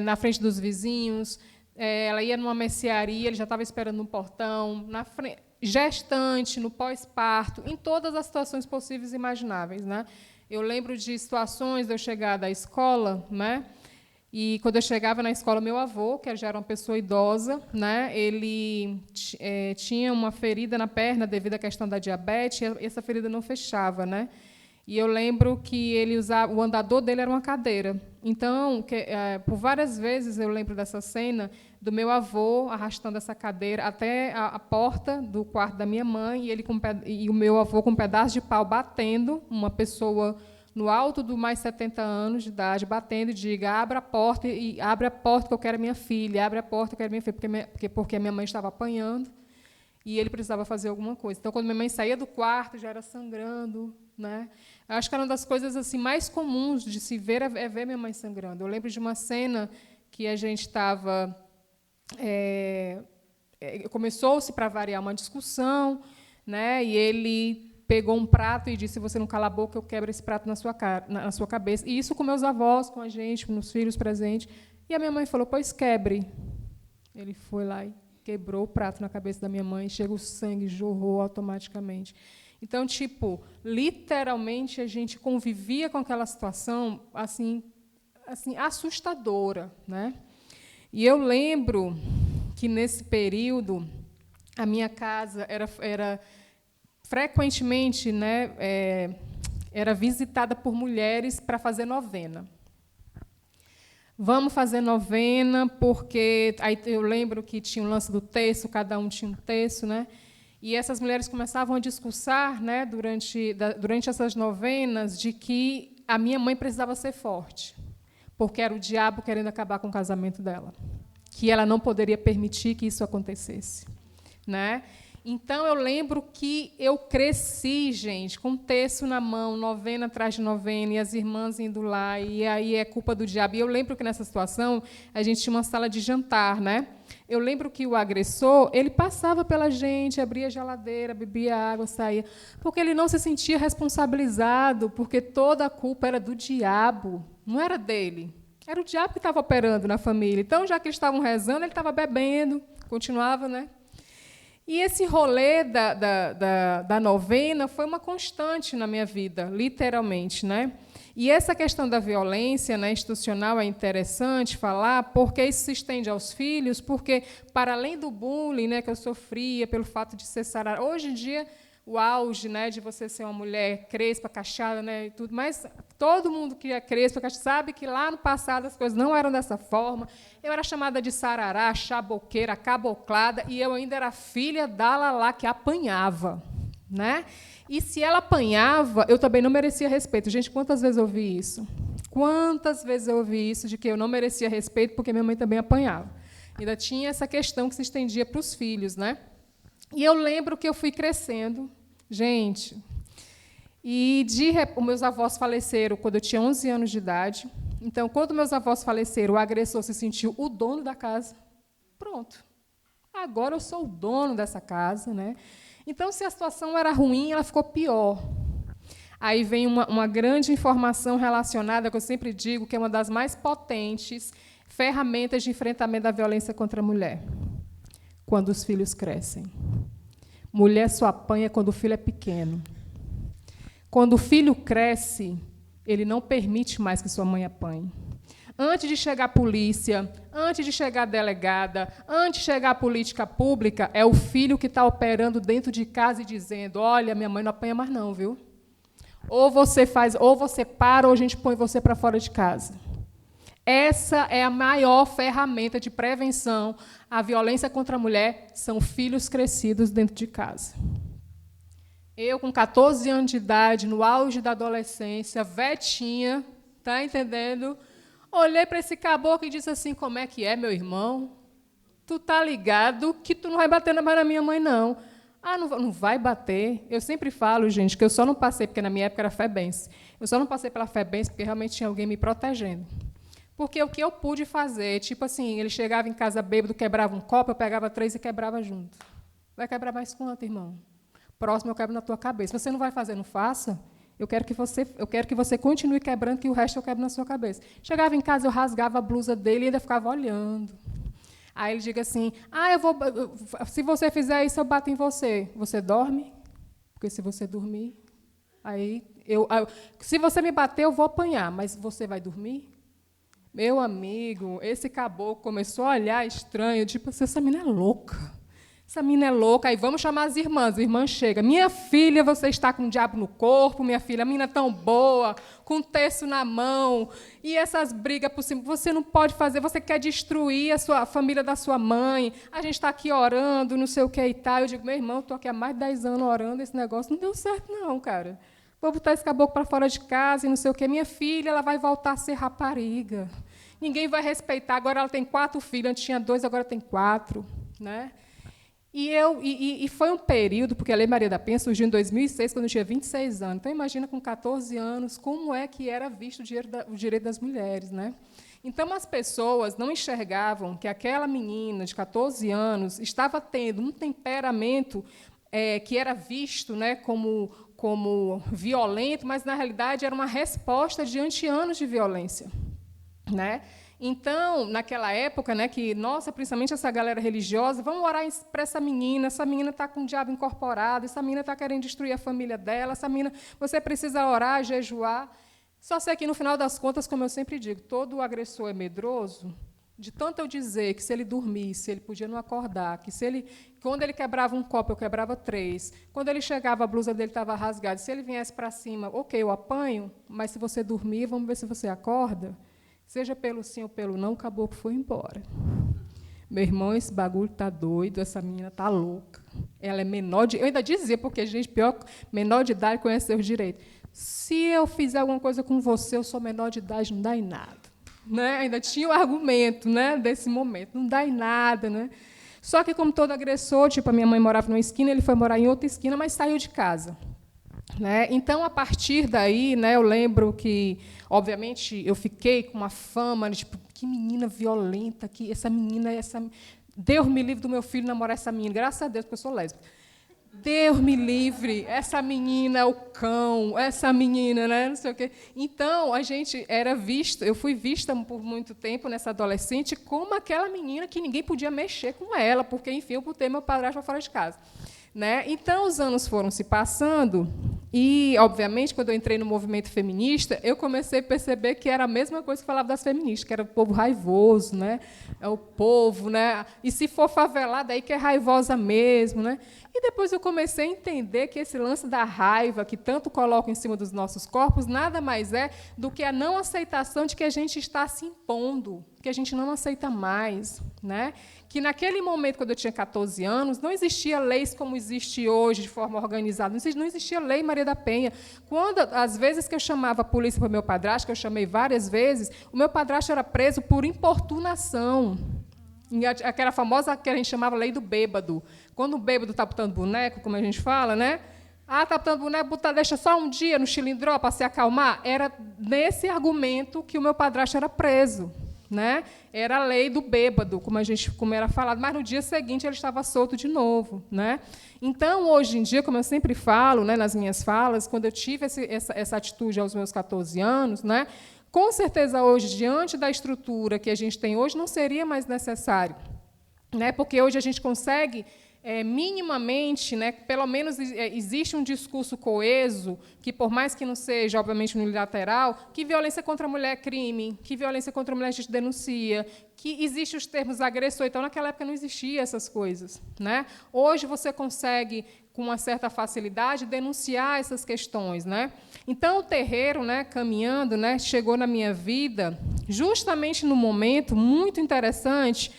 na frente dos vizinhos. Ela ia numa mercearia, ele já estava esperando no portão, na frente, gestante, no pós-parto, em todas as situações possíveis e imagináveis, né? Eu lembro de situações de eu chegar da escola, né? E, quando eu chegava na escola, meu avô, que já era uma pessoa idosa, né? Ele tinha uma ferida na perna devido à questão da diabetes, e essa ferida não fechava, né? E eu lembro que ele usava, o andador dele era uma cadeira. Então, por várias vezes eu lembro dessa cena do meu avô arrastando essa cadeira até a porta do quarto da minha mãe, e o meu avô com um pedaço de pau batendo, uma pessoa no alto do mais 70 anos de idade, batendo e diga, abra a porta que eu quero a minha filha, abre a porta que eu quero a minha filha, porque a minha mãe estava apanhando e ele precisava fazer alguma coisa. Então, quando minha mãe saía do quarto, já era sangrando, né? Eu acho que era uma das coisas assim mais comuns de se ver é ver minha mãe sangrando. Eu lembro de uma cena que a gente estava... começou-se, para variar, uma discussão, né? E ele pegou um prato e disse, se você não calar a boca, eu quebro esse prato na sua cabeça. E isso com meus avós, com a gente, com os filhos presentes. E a minha mãe falou, pois quebre. Ele foi lá e quebrou o prato na cabeça da minha mãe, chega o sangue, jorrou automaticamente. Então, tipo, literalmente, a gente convivia com aquela situação assim assustadora, né? E eu lembro que, nesse período, a minha casa era frequentemente, né, era visitada por mulheres para fazer novena. Vamos fazer novena, porque aí eu lembro que tinha o lance do terço, cada um tinha um terço, né? E essas mulheres começavam a discursar, né, durante essas novenas, de que a minha mãe precisava ser forte, porque era o diabo querendo acabar com o casamento dela, que ela não poderia permitir que isso acontecesse, né? Então, eu lembro que eu cresci, gente, com um terço na mão, novena atrás de novena, e as irmãs indo lá, e aí é culpa do diabo. E eu lembro que, nessa situação, a gente tinha uma sala de jantar, né? Eu lembro que o agressor, ele passava pela gente, abria a geladeira, bebia água, saía, porque ele não se sentia responsabilizado, porque toda a culpa era do diabo, não era dele. Era o diabo que estava operando na família. Então, já que eles estavam rezando, ele estava bebendo, continuava, né? E esse rolê da novena foi uma constante na minha vida, literalmente, né? E essa questão da violência, né, institucional é interessante falar, porque isso se estende aos filhos, porque, para além do bullying, né, que eu sofria pelo fato de ser sarada, hoje em dia, o auge, né, de você ser uma mulher crespa, cachada, né, e tudo, mas todo mundo que é crespa, cachada, sabe que lá no passado as coisas não eram dessa forma. Eu era chamada de sarará, chaboqueira, caboclada, e eu ainda era filha da Lalá, que apanhava, né? E, se ela apanhava, eu também não merecia respeito. Gente, quantas vezes eu ouvi isso? Quantas vezes eu ouvi isso, de que eu não merecia respeito porque minha mãe também apanhava? Ainda tinha essa questão que se estendia para os filhos, né? E eu lembro que eu fui crescendo, gente, e os meus avós faleceram quando eu tinha 11 anos de idade. Então, quando meus avós faleceram, o agressor se sentiu o dono da casa. Pronto. Agora eu sou o dono dessa casa, né? Então, se a situação era ruim, ela ficou pior. Aí vem uma grande informação relacionada, que eu sempre digo que é uma das mais potentes, Ferramentas de enfrentamento da violência contra a mulher. Quando os filhos crescem. Mulher só apanha quando o filho é pequeno. Quando o filho cresce, ele não permite mais que sua mãe apanhe. Antes de chegar a polícia, antes de chegar a delegada, antes de chegar a política pública, é o filho que está operando dentro de casa e dizendo: olha, minha mãe não apanha mais não, viu? Ou você faz, ou você para, ou a gente põe você para fora de casa. Essa é a maior ferramenta de prevenção à violência contra a mulher, são filhos crescidos dentro de casa. Eu, com 14 anos de idade, no auge da adolescência, vetinha, tá entendendo? Olhei para esse caboclo e disse assim: como é que é, meu irmão? Tu tá ligado que tu não vai bater mais na minha mãe, não. Ah, não vai bater. Eu sempre falo, gente, que eu só não passei, porque na minha época era FEBENS. Eu só não passei pela FEBENS porque realmente tinha alguém me protegendo. Porque o que eu pude fazer, tipo assim, ele chegava em casa bêbado, quebrava um copo, eu pegava 3 e quebrava junto. Vai quebrar mais quanto, irmão? Próximo eu quebro na tua cabeça. Você não vai fazer, não faça. Eu quero que você continue quebrando, que o resto eu quebro na sua cabeça. Chegava em casa, eu rasgava a blusa dele e ainda ficava olhando. Aí ele diga assim: se você fizer isso, eu bato em você. Você dorme? Porque se você dormir, se você me bater, eu vou apanhar, mas você vai dormir? Meu amigo, esse caboclo começou a olhar estranho, tipo assim, essa menina é louca. Essa menina é louca, aí vamos chamar as irmãs chegam. Minha filha, você está com o diabo no corpo, minha filha, a menina tão boa, com um terço na mão, e essas brigas por cima, você não pode fazer, você quer destruir a família da sua mãe, a gente está aqui orando, não sei o que e tal. Eu digo: meu irmão, estou aqui há mais de 10 anos orando, esse negócio não deu certo não, cara. Vou botar esse caboclo para fora de casa e não sei o que. Minha filha, ela vai voltar a ser rapariga. Ninguém vai respeitar. Agora ela tem 4 filhos, antes tinha 2, agora tem 4, né? E foi um período, porque a Lei Maria da Penha surgiu em 2006, quando eu tinha 26 anos. Então, imagina, com 14 anos, como é que era visto o direito das mulheres, né? Então, as pessoas não enxergavam que aquela menina de 14 anos estava tendo um temperamento que era visto, né, como violento, mas, na realidade, era uma resposta diante de anos de violência, né? Então, naquela época, né, que, nossa, principalmente essa galera religiosa, vamos orar para essa menina está com o diabo incorporado, essa menina está querendo destruir a família dela, essa menina, você precisa orar, jejuar. Só sei que, no final das contas, como eu sempre digo, todo agressor é medroso, de tanto eu dizer que se ele dormisse, ele podia não acordar, que quando ele quebrava um copo, eu quebrava 3, quando ele chegava, a blusa dele estava rasgada, se ele viesse para cima, ok, eu apanho, mas se você dormir, vamos ver se você acorda. Seja pelo sim ou pelo não, o caboclo foi embora. Meu irmão, esse bagulho está doido, essa menina está louca. Ela é menor de... Eu ainda dizia, porque, gente, pior, menor de idade conhece seus direitos. Se eu fizer alguma coisa com você, eu sou menor de idade, não dá em nada. Né? Ainda tinha o argumento, né, desse momento, não dá em nada. Né? Só que, como todo agressor, tipo, a minha mãe morava numa esquina, ele foi morar em outra esquina, mas saiu de casa. Né? Então, a partir daí, né, eu lembro que, obviamente, eu fiquei com uma fama, tipo, que menina violenta, que essa menina, Deus me livre do meu filho namorar essa menina, graças a Deus, porque eu sou lésbica. Deus me livre, essa menina é o cão, essa menina, né, não sei o quê. Então, a gente era vista, eu fui vista por muito tempo nessa adolescente como aquela menina que ninguém podia mexer com ela, porque, enfim, eu botei meu padrasto para fora de casa. Né? Então, os anos foram se passando e, obviamente, quando eu entrei no movimento feminista, eu comecei a perceber que era a mesma coisa que falava das feministas, que era o povo raivoso, né? É o povo, né? E se for favelada, aí que é raivosa mesmo. Né? E depois eu comecei a entender que esse lance da raiva, que tanto coloca em cima dos nossos corpos, nada mais é do que a não aceitação de que a gente está se impondo, que a gente não aceita mais. Né? Que, naquele momento, quando eu tinha 14 anos, não existia leis como existe hoje, de forma organizada. Não existia lei Maria da Penha. Quando, às vezes que eu chamava a polícia para o meu padrasto, que eu chamei várias vezes, o meu padrasto era preso por importunação. Aquela famosa que a gente chamava lei do bêbado. Quando o bêbado está botando boneco, como a gente fala, né? Está botando boneco, deixa só um dia no chilindró para se acalmar. Era nesse argumento que o meu padrasto era preso. Né? Era a lei do bêbado, como era falado, mas no dia seguinte ele estava solto de novo. Né? Então, hoje em dia, como eu sempre falo, né, nas minhas falas, quando eu tive essa atitude aos meus 14 anos, né, Com certeza, hoje, diante da estrutura que a gente tem hoje, não seria mais necessário, né? Porque hoje a gente consegue, minimamente, né, pelo menos existe um discurso coeso, que, por mais que não seja, obviamente, unilateral, que violência contra a mulher é crime, que violência contra a mulher a gente denuncia, que existem os termos agressor. Então, naquela época, não existia essas coisas, né? Hoje, você consegue, com uma certa facilidade, denunciar essas questões, né? Então, o terreiro, né, caminhando, né, chegou na minha vida justamente no momento muito interessante.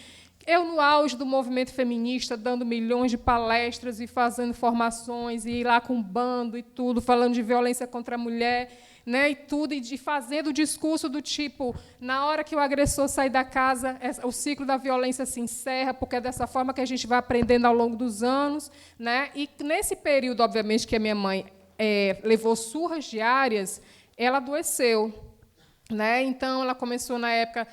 Eu, no auge do movimento feminista, dando milhões de palestras e fazendo formações, e ir lá com bando e tudo, falando de violência contra a mulher, né, e tudo, e de fazendo o discurso do tipo, na hora que o agressor sai da casa, o ciclo da violência se encerra, porque é dessa forma que a gente vai aprendendo ao longo dos anos, né? E, nesse período, obviamente, que a minha mãe levou surras diárias, ela adoeceu. Né? Então, ela começou, na época,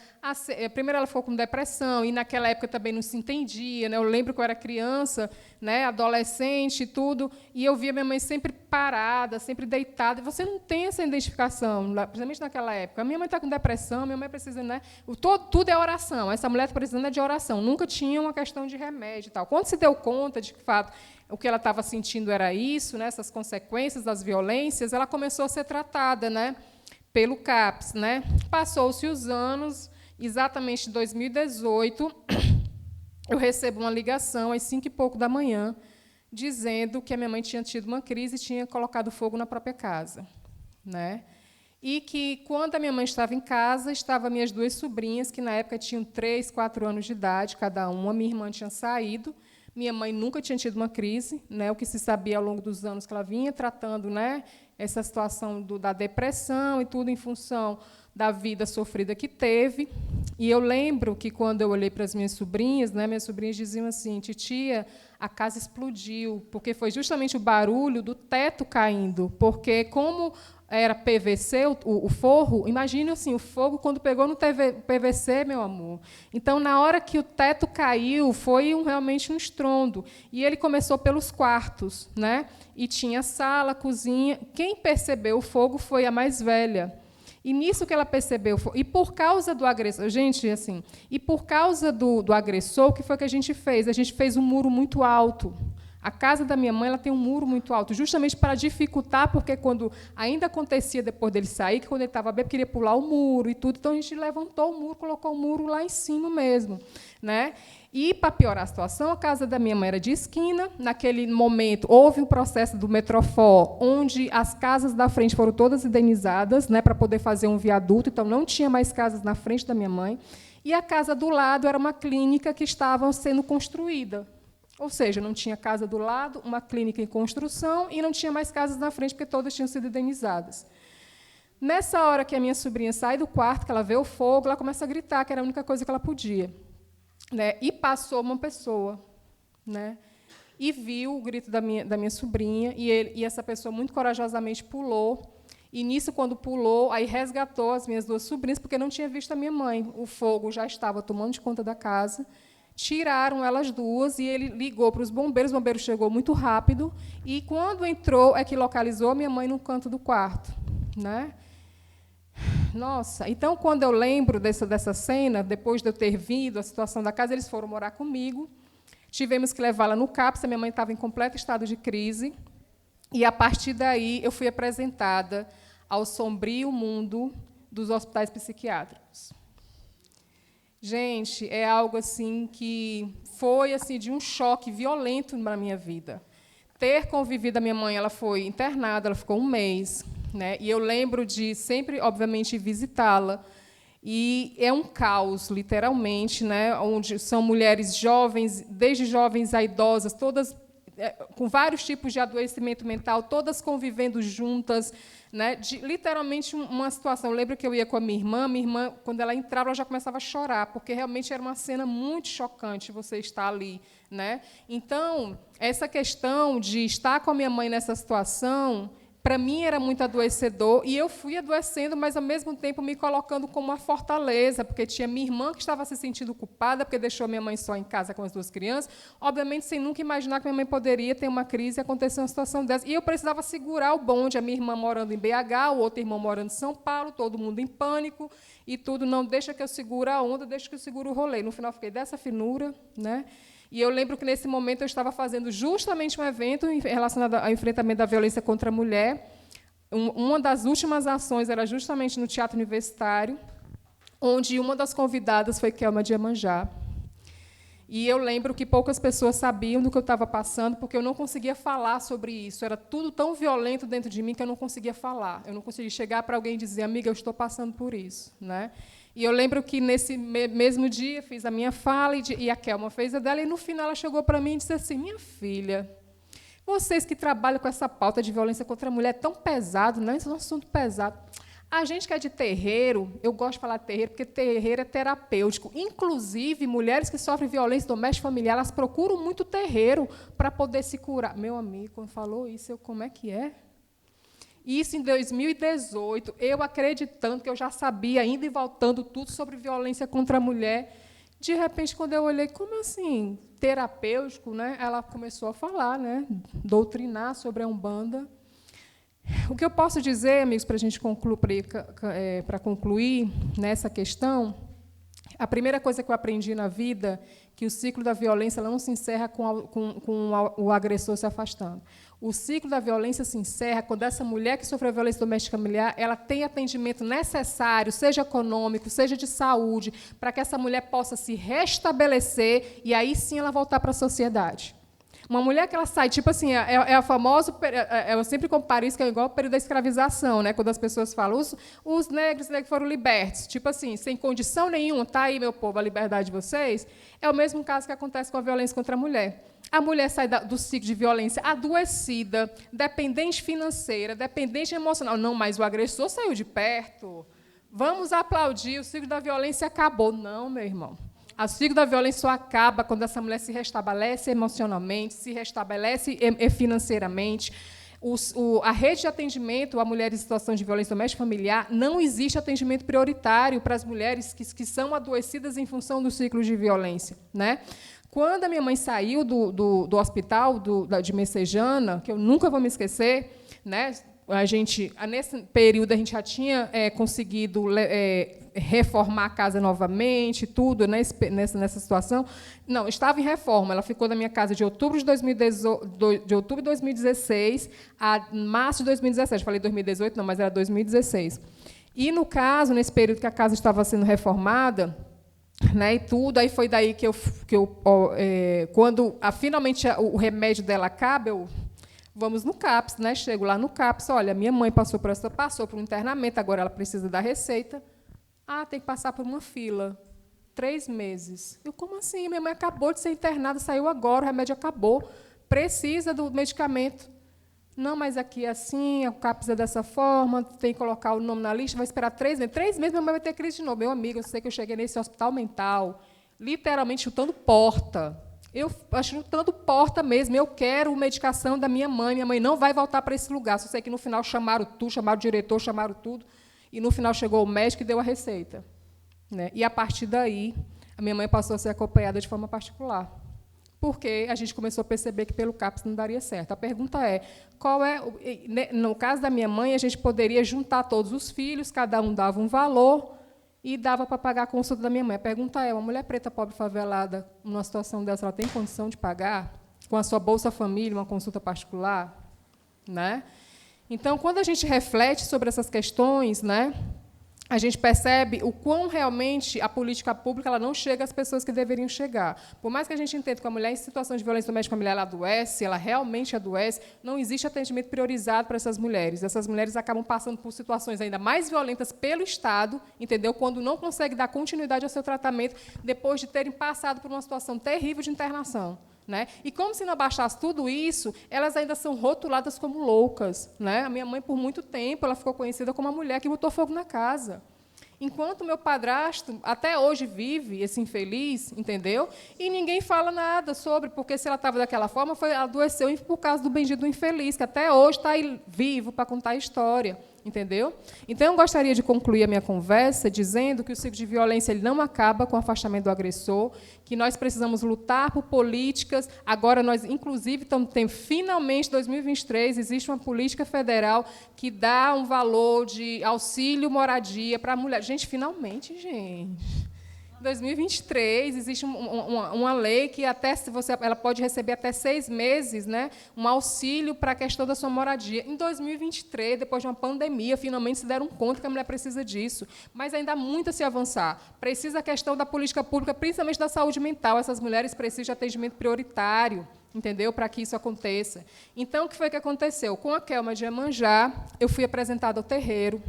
primeiro ela ficou com depressão, e, naquela época, também não se entendia. Né? Eu lembro que eu era criança, né, adolescente e tudo, e eu via minha mãe sempre parada, sempre deitada. E você não tem essa identificação, principalmente naquela época. A minha mãe está com depressão, minha mãe precisa... Né? Tudo é oração. Essa mulher está precisando de oração. Nunca tinha uma questão de remédio. E tal. Quando se deu conta de que, de fato, o que ela estava sentindo era isso, né, essas consequências das violências, ela começou a ser tratada, né, pelo CAPS, né? Passou-se os anos, exatamente em 2018, eu recebo uma ligação às 5 e pouco da manhã, dizendo que a minha mãe tinha tido uma crise e tinha colocado fogo na própria casa, né? E que, quando a minha mãe estava em casa, estavam minhas 2 sobrinhas, que, na época, tinham 3, 4 anos de idade, cada uma. Minha irmã tinha saído, minha mãe nunca tinha tido uma crise, né? O que se sabia ao longo dos anos que ela vinha tratando, né, essa situação da depressão e tudo em função da vida sofrida que teve. E eu lembro que, quando eu olhei para as minhas sobrinhas, né, minhas sobrinhas diziam assim: titia, a casa explodiu, porque foi justamente o barulho do teto caindo, porque, como era PVC, o forro, imagine assim, o fogo, quando pegou no PVC, meu amor. Então, na hora que o teto caiu, foi realmente um estrondo. E ele começou pelos quartos, né? E tinha sala, cozinha. Quem percebeu o fogo foi a mais velha. E, nisso que ela percebeu, e por causa do agressor, gente, assim, e por causa do agressor, o que foi que a gente fez? A gente fez um muro muito alto. A casa da minha mãe, ela tem um muro muito alto, justamente para dificultar, porque, quando ainda acontecia, depois dele sair, que, quando ele estava bêbado, queria pular o muro e tudo, então a gente levantou o muro, colocou o muro lá em cima mesmo, né? E, para piorar a situação, a casa da minha mãe era de esquina. Naquele momento, houve um processo do Metrofó, onde as casas da frente foram todas indenizadas, né, para poder fazer um viaduto, então não tinha mais casas na frente da minha mãe. E a casa do lado era uma clínica que estava sendo construída. Ou seja, não tinha casa do lado, uma clínica em construção, e não tinha mais casas na frente, porque todas tinham sido indenizadas. Nessa hora que a minha sobrinha sai do quarto, que ela vê o fogo, ela começa a gritar, que era a única coisa que ela podia. Né? E passou uma pessoa, né, e viu o grito da minha sobrinha, e essa pessoa, muito corajosamente, pulou. E, nisso, quando pulou, aí resgatou as minhas 2 sobrinhas, porque não tinha visto a minha mãe. O fogo já estava tomando de conta da casa. Tiraram elas 2, e ele ligou para os bombeiros chegou muito rápido, e, quando entrou, é que localizou a minha mãe no canto do quarto. Né? Nossa, então, quando eu lembro dessa cena, depois de eu ter vindo a situação da casa, eles foram morar comigo, tivemos que levá-la no CAPS, a minha mãe estava em completo estado de crise, e, a partir daí, eu fui apresentada ao sombrio mundo dos hospitais psiquiátricos. Gente, é algo assim que foi assim de um choque violento na minha vida. Ter convivido, a minha mãe, ela foi internada, ela ficou 1 mês, né? E eu lembro de sempre, obviamente, visitá-la. E é um caos, literalmente, né? Onde são mulheres jovens, desde jovens a idosas, todas com vários tipos de adoecimento mental, todas convivendo juntas, né? Literalmente uma situação. Eu lembro que eu ia com a minha irmã, quando ela entrava, ela já começava a chorar, porque realmente era uma cena muito chocante você estar ali, né? Então, essa questão de estar com a minha mãe nessa situação para mim era muito adoecedor, e eu fui adoecendo, mas, ao mesmo tempo, me colocando como uma fortaleza, porque tinha minha irmã que estava se sentindo culpada, porque deixou minha mãe só em casa com as 2 crianças, obviamente sem nunca imaginar que minha mãe poderia ter uma crise e acontecer uma situação dessa. E eu precisava segurar o bonde, a minha irmã morando em BH, o outro irmão morando em São Paulo, todo mundo em pânico, e tudo, não deixa que eu segure a onda, deixa que eu segure o rolê. No final, fiquei dessa finura, né? E eu lembro que, nesse momento, eu estava fazendo justamente um evento relacionado ao enfrentamento da violência contra a mulher. Uma das últimas ações era justamente no Teatro Universitário, onde uma das convidadas foi Kelma de Iemanjá. E eu lembro que poucas pessoas sabiam do que eu estava passando, porque eu não conseguia falar sobre isso. Era tudo tão violento dentro de mim que eu não conseguia falar. Eu não conseguia chegar para alguém e dizer, amiga, eu estou passando por isso, né? E eu lembro que, nesse mesmo dia, fiz a minha fala, e a Kelma fez a dela, e, no final, ela chegou para mim e disse assim, minha filha, vocês que trabalham com essa pauta de violência contra a mulher, é tão pesado, né? Isso é um assunto pesado. A gente que é de terreiro, eu gosto de falar terreiro, porque terreiro é terapêutico. Inclusive, mulheres que sofrem violência doméstica familiar, elas procuram muito terreiro para poder se curar. Meu amigo, quando falou isso, como é que é? Isso em 2018, eu acreditando que eu já sabia, indo e voltando, tudo sobre violência contra a mulher. De repente, quando eu olhei, como assim, terapêutico, né? Ela começou a falar, né? Doutrinar sobre a Umbanda. O que eu posso dizer, amigos, para a gente para concluir nessa questão, a primeira coisa que eu aprendi na vida, que o ciclo da violência ela não se encerra com o agressor se afastando. O ciclo da violência se encerra quando essa mulher que sofreu violência doméstica familiar, ela tem atendimento necessário, seja econômico, seja de saúde, para que essa mulher possa se restabelecer e aí sim ela voltar para a sociedade. Uma mulher que ela sai, tipo assim, é a famosa, eu sempre comparo isso, que é igual ao período da escravização, né? Quando as pessoas falam, os negros foram libertos, tipo assim, sem condição nenhuma, tá aí, meu povo, a liberdade de vocês, é o mesmo caso que acontece com a violência contra a mulher. A mulher sai do ciclo de violência adoecida, dependente financeira, dependente emocional. Não, mas o agressor saiu de perto. Vamos aplaudir, o ciclo da violência acabou. Não, meu irmão. O ciclo da violência só acaba quando essa mulher se restabelece emocionalmente, se restabelece financeiramente. A rede de atendimento a mulheres em situação de violência doméstica familiar, não existe atendimento prioritário para as mulheres que são adoecidas em função do ciclo de violência, né? Quando a minha mãe saiu do hospital de Messejana, que eu nunca vou me esquecer, né? Nesse período, a gente já tinha conseguido reformar a casa novamente, tudo, né, nessa situação. Não, estava em reforma. Ela ficou na minha casa de outubro de 2016 a março de 2017. Falei 2018, não, mas era 2016. E, no caso, nesse período que a casa estava sendo reformada, né, e tudo, aí foi daí que quando finalmente o remédio dela acaba, vamos no CAPS, né? Chego lá no CAPS, olha, minha mãe passou por um internamento, agora ela precisa da receita. Tem que passar por uma fila. 3 meses. Eu, como assim? Minha mãe acabou de ser internada, saiu agora, o remédio acabou, precisa do medicamento. Não, mas aqui é assim, o CAPS é dessa forma, tem que colocar o nome na lista, vai esperar 3 meses. 3 meses, minha mãe vai ter crise de novo. Meu amigo, eu sei que eu cheguei nesse hospital mental, literalmente chutando porta. Eu chutando porta mesmo. Eu quero medicação da minha mãe não vai voltar para esse lugar. Só sei que, no final, chamaram o diretor, chamaram tudo, e, no final, chegou o médico e deu a receita. Né? E, a partir daí, a minha mãe passou a ser acompanhada de forma particular. Porque a gente começou a perceber que pelo CAPS não daria certo. A pergunta é, no caso da minha mãe, a gente poderia juntar todos os filhos, cada um dava um valor e dava para pagar a consulta da minha mãe. A pergunta é, uma mulher preta, pobre, favelada, numa situação dessa, ela tem condição de pagar, com a sua Bolsa Família, uma consulta particular? Né? Então, quando a gente reflete sobre essas questões, né, a gente percebe o quão realmente a política pública ela não chega às pessoas que deveriam chegar. Por mais que a gente entenda que a mulher em situação de violência doméstica familiar ela adoece, ela realmente adoece, não existe atendimento priorizado para essas mulheres. Essas mulheres acabam passando por situações ainda mais violentas pelo Estado, entendeu? Quando não conseguem dar continuidade ao seu tratamento, depois de terem passado por uma situação terrível de internação. Né? E, como se não bastasse tudo isso, elas ainda são rotuladas como loucas. Né? A minha mãe, por muito tempo, ela ficou conhecida como a mulher que botou fogo na casa. Enquanto meu padrasto até hoje vive esse infeliz, entendeu? E ninguém fala nada sobre, porque se ela estava daquela forma, adoeceu por causa do bendito infeliz, que até hoje está aí vivo para contar a história. Entendeu? Então, eu gostaria de concluir a minha conversa dizendo que o ciclo de violência ele não acaba com o afastamento do agressor, que nós precisamos lutar por políticas. Agora, nós, inclusive, estamos tendo, finalmente, em 2023, existe uma política federal que dá um valor de auxílio moradia para a mulher. Gente, finalmente, gente. Em 2023, existe uma lei que ela pode receber até 6 meses, né, um auxílio para a questão da sua moradia. Em 2023, depois de uma pandemia, finalmente se deram conta que a mulher precisa disso. Mas ainda há muito a se avançar. Precisa a questão da política pública, principalmente da saúde mental. Essas mulheres precisam de atendimento prioritário, entendeu? Para que isso aconteça. Então, o que foi que aconteceu? Com a Kelma de Iemanjá, eu fui apresentada ao terreiro,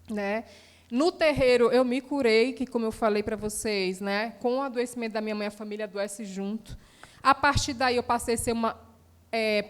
né? No terreiro, eu me curei, que, como eu falei para vocês, né, com o adoecimento da minha mãe, a família adoece junto. A partir daí, eu passei a ser uma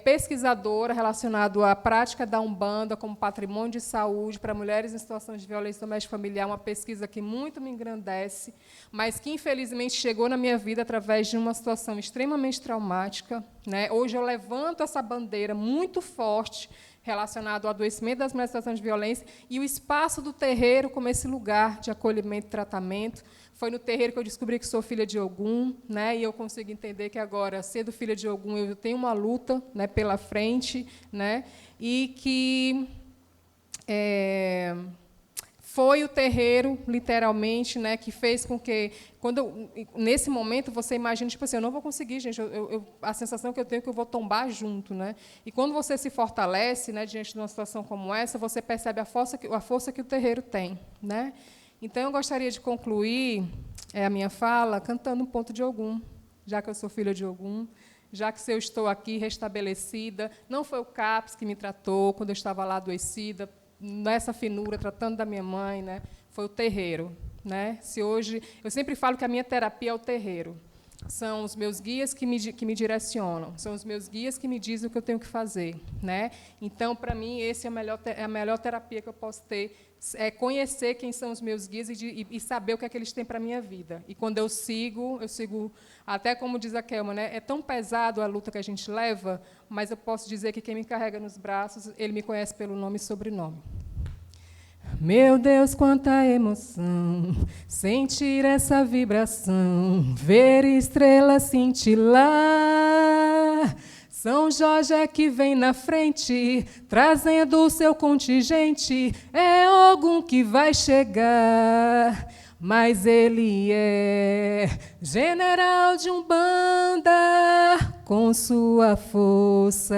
pesquisadora relacionada à prática da Umbanda como patrimônio de saúde para mulheres em situações de violência doméstica familiar, uma pesquisa que muito me engrandece, mas que, infelizmente, chegou na minha vida através de uma situação extremamente traumática, né? Hoje, eu levanto essa bandeira muito forte relacionado ao adoecimento das mulheres em situação de violência, e o espaço do terreiro como esse lugar de acolhimento e tratamento. Foi no terreiro que eu descobri que sou filha de Ogum, né, e eu consigo entender que agora, sendo filha de Ogum, eu tenho uma luta, né, pela frente, né, e que foi o terreiro, literalmente, né, que fez com que, nesse momento, você imagina, tipo assim, eu não vou conseguir, gente, a sensação que eu tenho é que eu vou tombar junto, né? E quando você se fortalece, né, diante de uma situação como essa, você percebe a força que o terreiro tem, né? Então, eu gostaria de concluir a minha fala cantando um ponto de Ogum, já que eu sou filha de Ogum, já que se eu estou aqui restabelecida, não foi o CAPS que me tratou quando eu estava lá adoecida, nessa finura, tratando da minha mãe, né, foi o terreiro. Né? Se hoje, eu sempre falo que a minha terapia é o terreiro. São os meus guias que me direcionam, são os meus guias que me dizem o que eu tenho que fazer. Né? Então, para mim, essa é a melhor terapia que eu posso ter, é conhecer quem são os meus guias e saber o que é que eles têm para a minha vida. E, quando eu sigo, até como diz a Kelma, né, é tão pesado a luta que a gente leva, mas eu posso dizer que quem me carrega nos braços, ele me conhece pelo nome e sobrenome. Meu Deus, quanta emoção, sentir essa vibração, ver estrelas cintilar. São Jorge é que vem na frente, trazendo o seu contingente, é Ogum que vai chegar. Mas ele é general de Umbanda, com sua força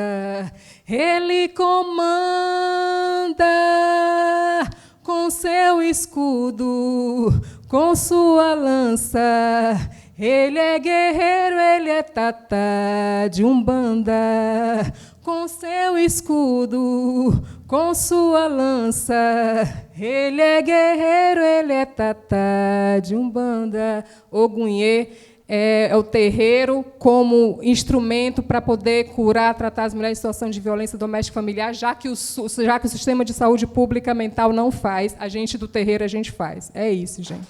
ele comanda, com seu escudo, com sua lança. Ele é guerreiro, ele é tatá de Umbanda, com seu escudo, com sua lança. Ele é guerreiro, ele é tatá de Umbanda. Ogunhê é o terreiro como instrumento para poder curar, tratar as mulheres em situação de violência doméstica familiar, já que o sistema de saúde pública mental não faz, a gente do terreiro a gente faz. É isso, gente.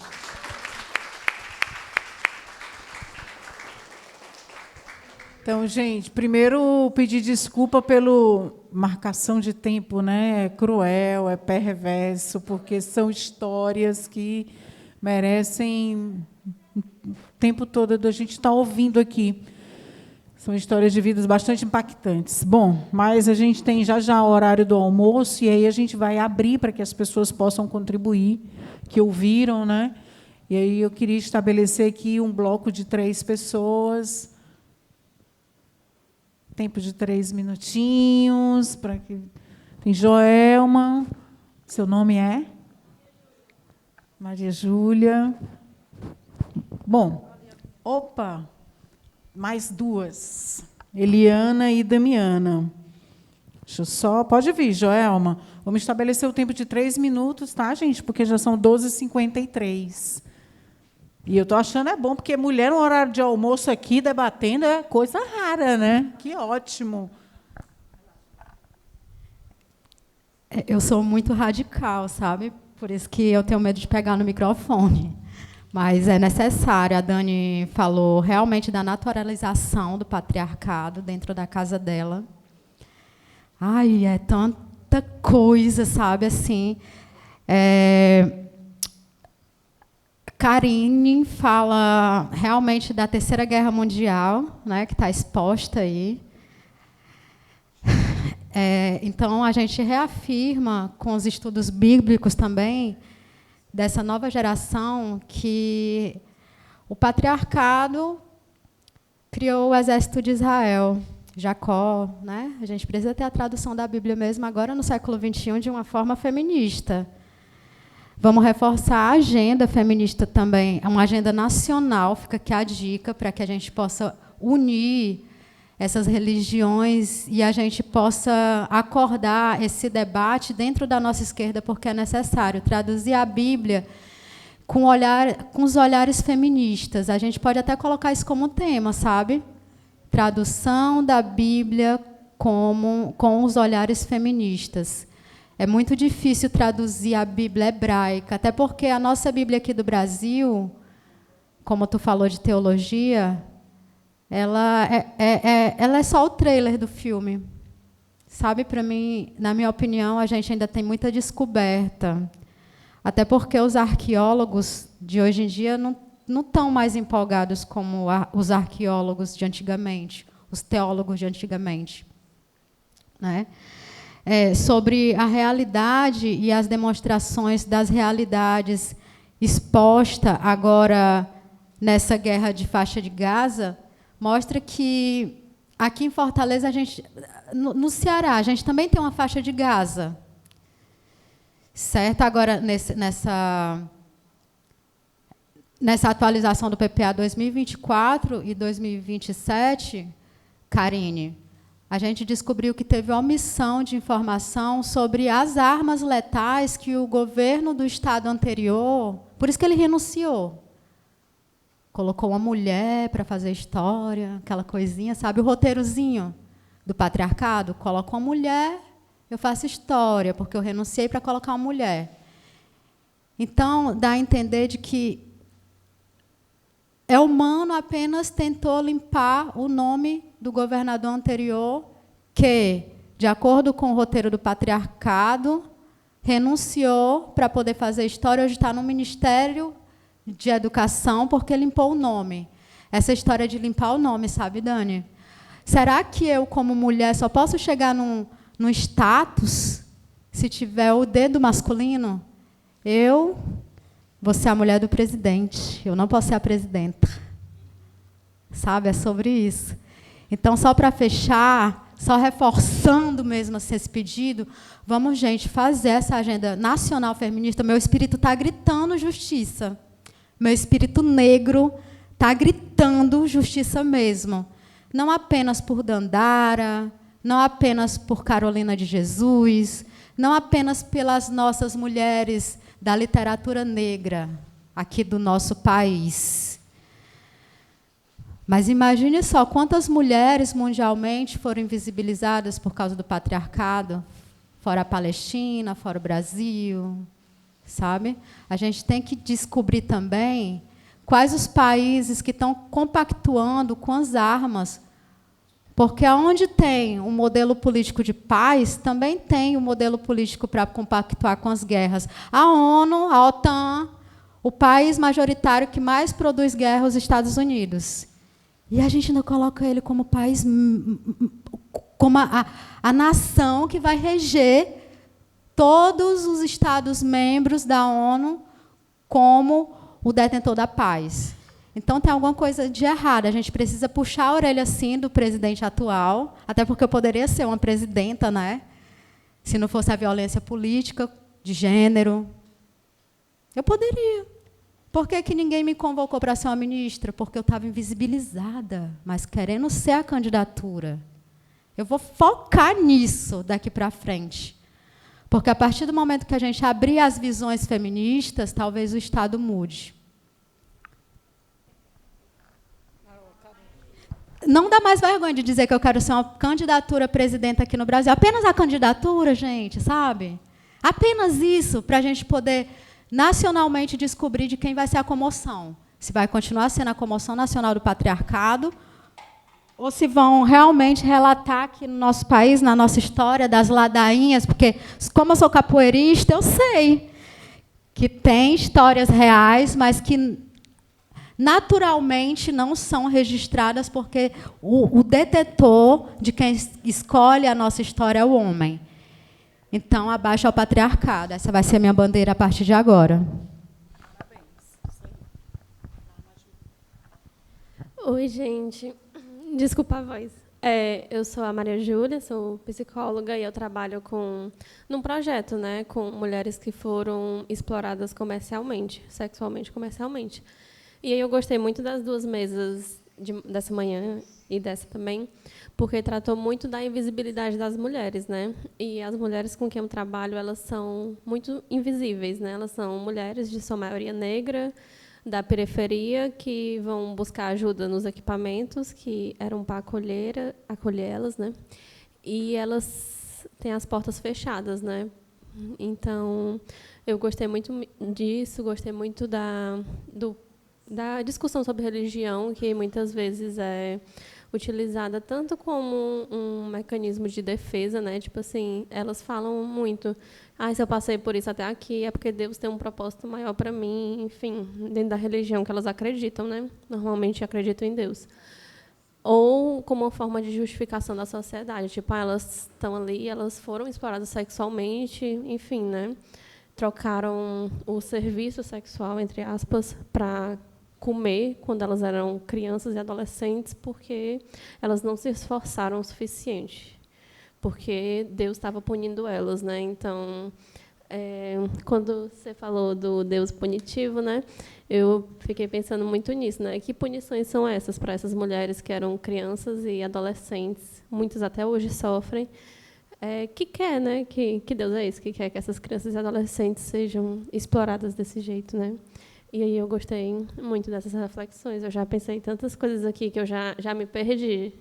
Então, gente, primeiro pedir desculpa pela marcação de tempo, né? É cruel, é perverso, porque são histórias que merecem o tempo todo da gente estar ouvindo aqui. São histórias de vidas bastante impactantes. Bom, mas a gente tem já o horário do almoço, e aí a gente vai abrir para que as pessoas possam contribuir, que ouviram, né? E aí eu queria estabelecer aqui um bloco de 3 pessoas. Tempo de 3 minutinhos. Para que... Tem Joelma. Seu nome é? Maria Júlia. Bom, opa, mais 2. Eliana e Damiana. Deixa eu só... Pode vir, Joelma. Vamos estabelecer o tempo de 3 minutos, tá, gente? Porque já são 12h53. E eu estou achando bom, porque mulher no horário de almoço aqui debatendo é coisa rara, né? Que ótimo. Eu sou muito radical, sabe? Por isso que eu tenho medo de pegar no microfone. Mas é necessário. A Dani falou realmente da naturalização do patriarcado dentro da casa dela. Ai, é tanta coisa, sabe, assim. Karine fala realmente da Terceira Guerra Mundial, né, que está exposta aí. Então, a gente reafirma com os estudos bíblicos também dessa nova geração que o patriarcado criou o exército de Israel, Jacó, né? A gente precisa ter a tradução da Bíblia mesmo agora no século XXI de uma forma feminista. Vamos reforçar a agenda feminista também, uma agenda nacional, fica aqui a dica para que a gente possa unir essas religiões e a gente possa acordar esse debate dentro da nossa esquerda, porque é necessário traduzir a Bíblia com os olhares feministas. A gente pode até colocar isso como tema, sabe? Tradução da Bíblia com os olhares feministas. É muito difícil traduzir a Bíblia hebraica, até porque a nossa Bíblia aqui do Brasil, como tu falou de teologia, ela é só o trailer do filme. Sabe, para mim, na minha opinião, a gente ainda tem muita descoberta. Até porque os arqueólogos de hoje em dia não estão mais empolgados como os arqueólogos de antigamente, os teólogos de antigamente. Né? Sobre a realidade e as demonstrações das realidades exposta agora nessa guerra de faixa de Gaza, mostra que aqui em Fortaleza, no Ceará, a gente também tem uma faixa de Gaza. Certo? Agora, nessa atualização do PPA 2024 e 2027, Karine, a gente descobriu que teve omissão de informação sobre as armas letais que o governo do estado anterior, por isso que ele renunciou. Colocou uma mulher para fazer história, aquela coisinha, sabe? O roteirozinho do patriarcado. Coloca uma mulher, eu faço história, porque eu renunciei para colocar uma mulher. Então, dá a entender de que Elmano apenas tentou limpar o nome do governador anterior, que, de acordo com o roteiro do patriarcado, renunciou para poder fazer história, hoje está no Ministério de Educação, porque limpou o nome. Essa história de limpar o nome, sabe, Dani? Será que eu, como mulher, só posso chegar num status se tiver o dedo masculino? Eu vou ser a mulher do presidente, eu não posso ser a presidenta. Sabe, é sobre isso. Então, só para fechar, só reforçando mesmo assim esse pedido, vamos, gente, fazer essa agenda nacional feminista. Meu espírito está gritando justiça. Meu espírito negro está gritando justiça mesmo. Não apenas por Dandara, não apenas por Carolina de Jesus, não apenas pelas nossas mulheres da literatura negra aqui do nosso país. Mas imagine só quantas mulheres mundialmente foram invisibilizadas por causa do patriarcado, fora a Palestina, fora o Brasil, sabe? A gente tem que descobrir também quais os países que estão compactuando com as armas, porque onde tem um modelo político de paz, também tem um modelo político para compactuar com as guerras. A ONU, a OTAN, o país majoritário que mais produz guerra, os Estados Unidos. E a gente não coloca ele como país, como a nação que vai reger todos os Estados-membros da ONU como o detentor da paz. Então, tem alguma coisa de errado. A gente precisa puxar a orelha, sim, do presidente atual, até porque eu poderia ser uma presidenta, né? Se não fosse a violência política, de gênero. Eu poderia. Por que ninguém me convocou para ser uma ministra? Porque eu estava invisibilizada, mas querendo ser a candidatura. Eu vou focar nisso daqui para frente. Porque, a partir do momento que a gente abrir as visões feministas, talvez o Estado mude. Não dá mais vergonha de dizer que eu quero ser uma candidatura a presidenta aqui no Brasil. Apenas a candidatura, gente, sabe? Apenas isso, para a gente poder nacionalmente descobrir de quem vai ser a comoção. Se vai continuar sendo a comoção nacional do patriarcado, ou se vão realmente relatar aqui no nosso país, na nossa história, das ladainhas, porque, como eu sou capoeirista, eu sei que tem histórias reais, mas que naturalmente não são registradas, porque o detetor de quem escolhe a nossa história é o homem. Então, abaixo ao patriarcado. Essa vai ser a minha bandeira a partir de agora. Oi, gente. Desculpa a voz. Eu sou a Maria Júlia, sou psicóloga e eu trabalho num projeto, né, com mulheres que foram exploradas comercialmente, sexualmente, comercialmente. E aí eu gostei muito das duas mesas dessa manhã e dessa também, porque tratou muito da invisibilidade das mulheres, né? E as mulheres com quem eu trabalho, elas são muito invisíveis, né? Elas são mulheres de sua maioria negra, da periferia, que vão buscar ajuda nos equipamentos que eram para acolhê-las, né? E elas têm as portas fechadas, né? Então, eu gostei muito disso, gostei muito da discussão sobre religião, que muitas vezes é utilizada tanto como um mecanismo de defesa, né? Tipo assim, elas falam muito, se eu passei por isso até aqui, é porque Deus tem um propósito maior para mim, enfim, dentro da religião que elas acreditam, né? Normalmente acreditam em Deus. Ou como uma forma de justificação da sociedade, tipo, elas estão ali, elas foram exploradas sexualmente, enfim, né? Trocaram o serviço sexual, entre aspas, para comer quando elas eram crianças e adolescentes, porque elas não se esforçaram o suficiente, porque Deus estava punindo elas, né? Então, quando você falou do Deus punitivo, né, eu fiquei pensando muito nisso, né? Que punições são essas para essas mulheres que eram crianças e adolescentes, muitas até hoje sofrem, que quer, né? Que Deus é esse que quer que essas crianças e adolescentes sejam exploradas desse jeito, né? E aí eu gostei muito dessas reflexões. Eu já pensei em tantas coisas aqui que eu já me perdi.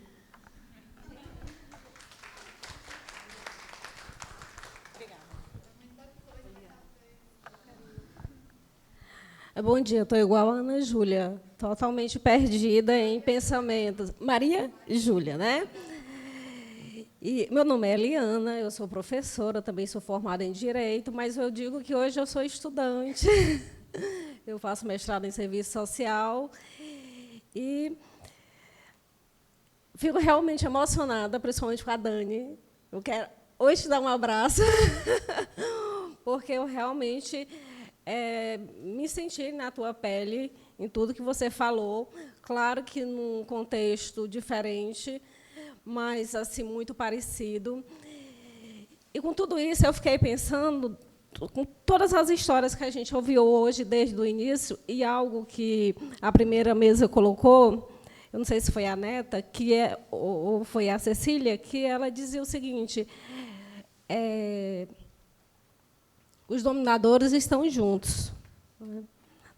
Bom dia, estou igual a Ana Júlia, totalmente perdida em pensamentos. Maria Júlia, né? E meu nome é Eliana, eu sou professora, também sou formada em Direito, mas eu digo que hoje eu sou estudante. Eu faço mestrado em Serviço Social e fico realmente emocionada, principalmente com a Dani. Eu quero hoje te dar um abraço, porque eu realmente me senti na tua pele, em tudo que você falou. Claro que num contexto diferente, mas assim muito parecido. E, com tudo isso, eu fiquei pensando, com todas as histórias que a gente ouviu hoje, desde o início, e algo que a primeira mesa colocou, eu não sei se foi a Neta, ou foi a Cecília, que ela dizia o seguinte, os dominadores estão juntos.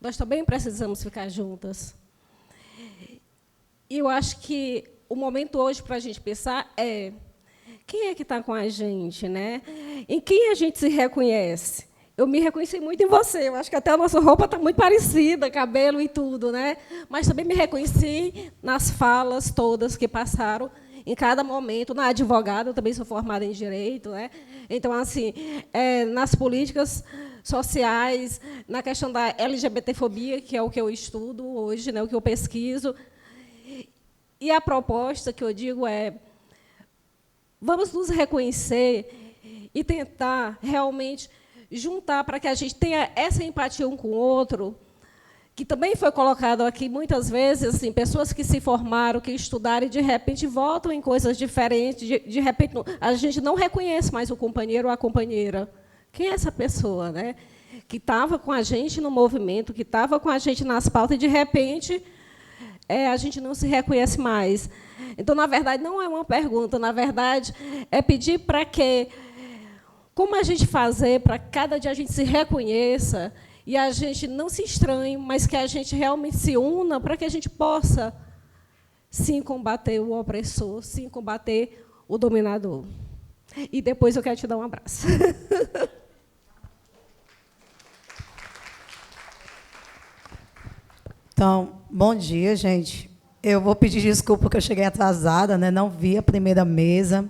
Nós também precisamos ficar juntas. E eu acho que o momento hoje para a gente pensar quem é que está com a gente, né? Em quem a gente se reconhece? Eu me reconheci muito em você. Eu acho que até a nossa roupa está muito parecida, cabelo e tudo, né? Mas também me reconheci nas falas todas que passaram em cada momento. Na advogada, eu também sou formada em Direito, né? Então, assim, nas políticas sociais, na questão da LGBTfobia, que é o que eu estudo hoje, né? O que eu pesquiso. E a proposta que eu digo vamos nos reconhecer e tentar realmente juntar para que a gente tenha essa empatia um com o outro, que também foi colocado aqui muitas vezes, assim, pessoas que se formaram, que estudaram e, de repente, votam em coisas diferentes, de repente, a gente não reconhece mais o companheiro ou a companheira. Quem é essa pessoa, né? Que estava com a gente no movimento, que estava com a gente nas pautas, e, de repente, a gente não se reconhece mais. Então, na verdade, não é uma pergunta, na verdade, é pedir para que, como a gente fazer para cada dia a gente se reconheça e a gente não se estranhe, mas que a gente realmente se una para que a gente possa, sim, combater o opressor, sim, combater o dominador. E depois eu quero te dar um abraço. Então, bom dia, gente. Eu vou pedir desculpa porque eu cheguei atrasada, né? Não vi a primeira mesa.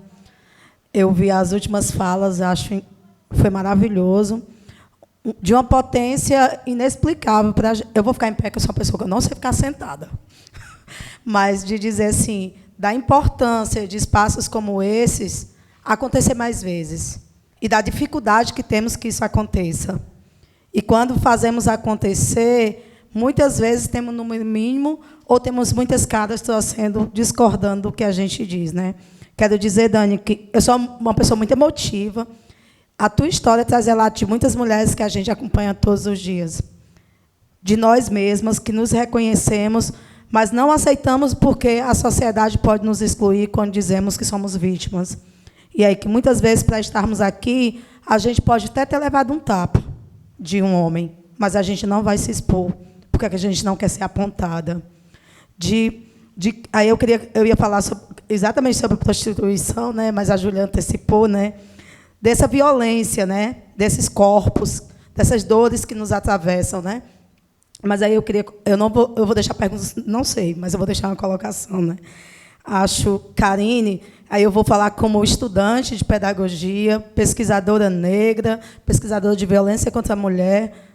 Eu vi as últimas falas, acho que foi maravilhoso. De uma potência inexplicável. Eu vou ficar em pé, que eu sou uma pessoa que eu não sei ficar sentada. Mas de dizer assim, da importância de espaços como esses acontecer mais vezes. E da dificuldade que temos que isso aconteça. E quando fazemos acontecer, muitas vezes temos no mínimo, ou temos muitas caras torcendo, discordando do que a gente diz, né? Quero dizer, Dani, que eu sou uma pessoa muito emotiva. A tua história traz relato de muitas mulheres que a gente acompanha todos os dias. De nós mesmas, que nos reconhecemos, mas não aceitamos porque a sociedade pode nos excluir quando dizemos que somos vítimas. E aí que muitas vezes, para estarmos aqui, a gente pode até ter levado um tapa de um homem, mas a gente não vai se expor, porque a gente não quer ser apontada. Aí eu ia falar exatamente sobre prostituição, né, mas a Júlia antecipou, né, dessa violência, né, desses corpos, dessas dores que nos atravessam, né. Mas aí eu vou deixar perguntas, não sei, mas eu vou deixar uma colocação, né. Acho, Karine, aí eu vou falar como estudante de pedagogia, pesquisadora negra, pesquisadora de violência contra a mulher,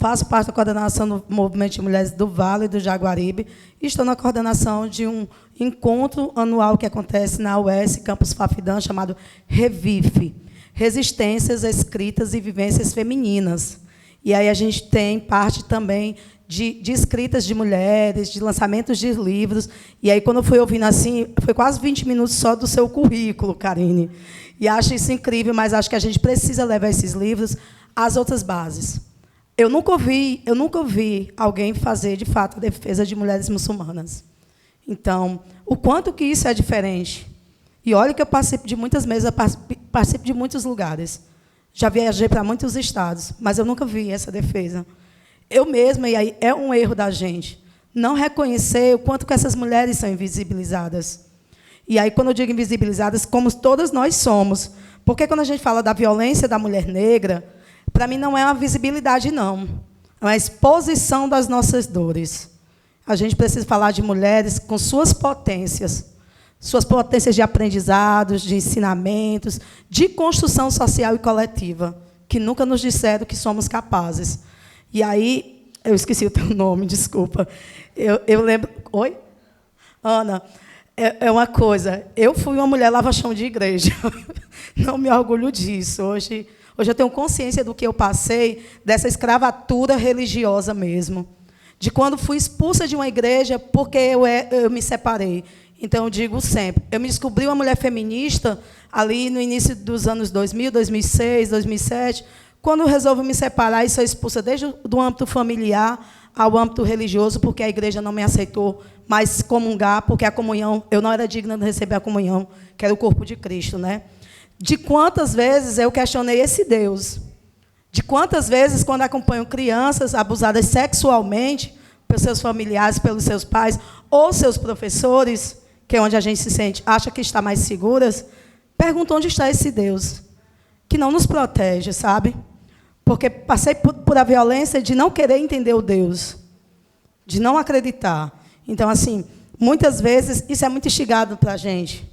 faço parte da coordenação do Movimento de Mulheres do Vale do Jaguaribe e estou na coordenação de um encontro anual que acontece na UES, Campus Fafidã, chamado REVIFE, Resistências, Escritas e Vivências Femininas. E aí a gente tem parte também de escritas de mulheres, de lançamentos de livros. E aí, quando eu fui ouvindo assim, foi quase 20 minutos só do seu currículo, Karine. E acho isso incrível, mas acho que a gente precisa levar esses livros às outras bases. Eu nunca ouvi alguém fazer, de fato, a defesa de mulheres muçulmanas. Então, o quanto que isso é diferente. E olha que eu participo de muitas mesas, participo de muitos lugares. Já viajei para muitos estados, mas eu nunca vi essa defesa. Eu mesma, e aí é um erro da gente, não reconhecer o quanto que essas mulheres são invisibilizadas. E aí, quando eu digo invisibilizadas, como todas nós somos. Porque quando a gente fala da violência da mulher negra, para mim não é uma visibilidade, não. É uma exposição das nossas dores. A gente precisa falar de mulheres com suas potências de aprendizados, de ensinamentos, de construção social e coletiva, que nunca nos disseram que somos capazes. E aí, eu esqueci o teu nome, desculpa. Eu lembro... Oi? Ana, é uma coisa. Eu fui uma mulher lava-chão de igreja. Não me orgulho disso. Hoje eu tenho consciência do que eu passei, dessa escravatura religiosa mesmo. De quando fui expulsa de uma igreja porque eu me separei. Então, eu digo sempre, eu me descobri uma mulher feminista ali no início dos anos 2000, 2006, 2007, quando eu resolvo me separar e sou expulsa desde do âmbito familiar ao âmbito religioso, porque a igreja não me aceitou mais comungar, porque a comunhão, eu não era digna de receber a comunhão, que era o corpo de Cristo, né? De quantas vezes eu questionei esse Deus? De quantas vezes, quando acompanho crianças abusadas sexualmente pelos seus familiares, pelos seus pais ou seus professores, que é onde a gente se sente, acha que está mais seguras, pergunto onde está esse Deus, que não nos protege, sabe? Porque passei por a violência de não querer entender o Deus, de não acreditar. Então, assim, muitas vezes, isso é muito instigado para a gente.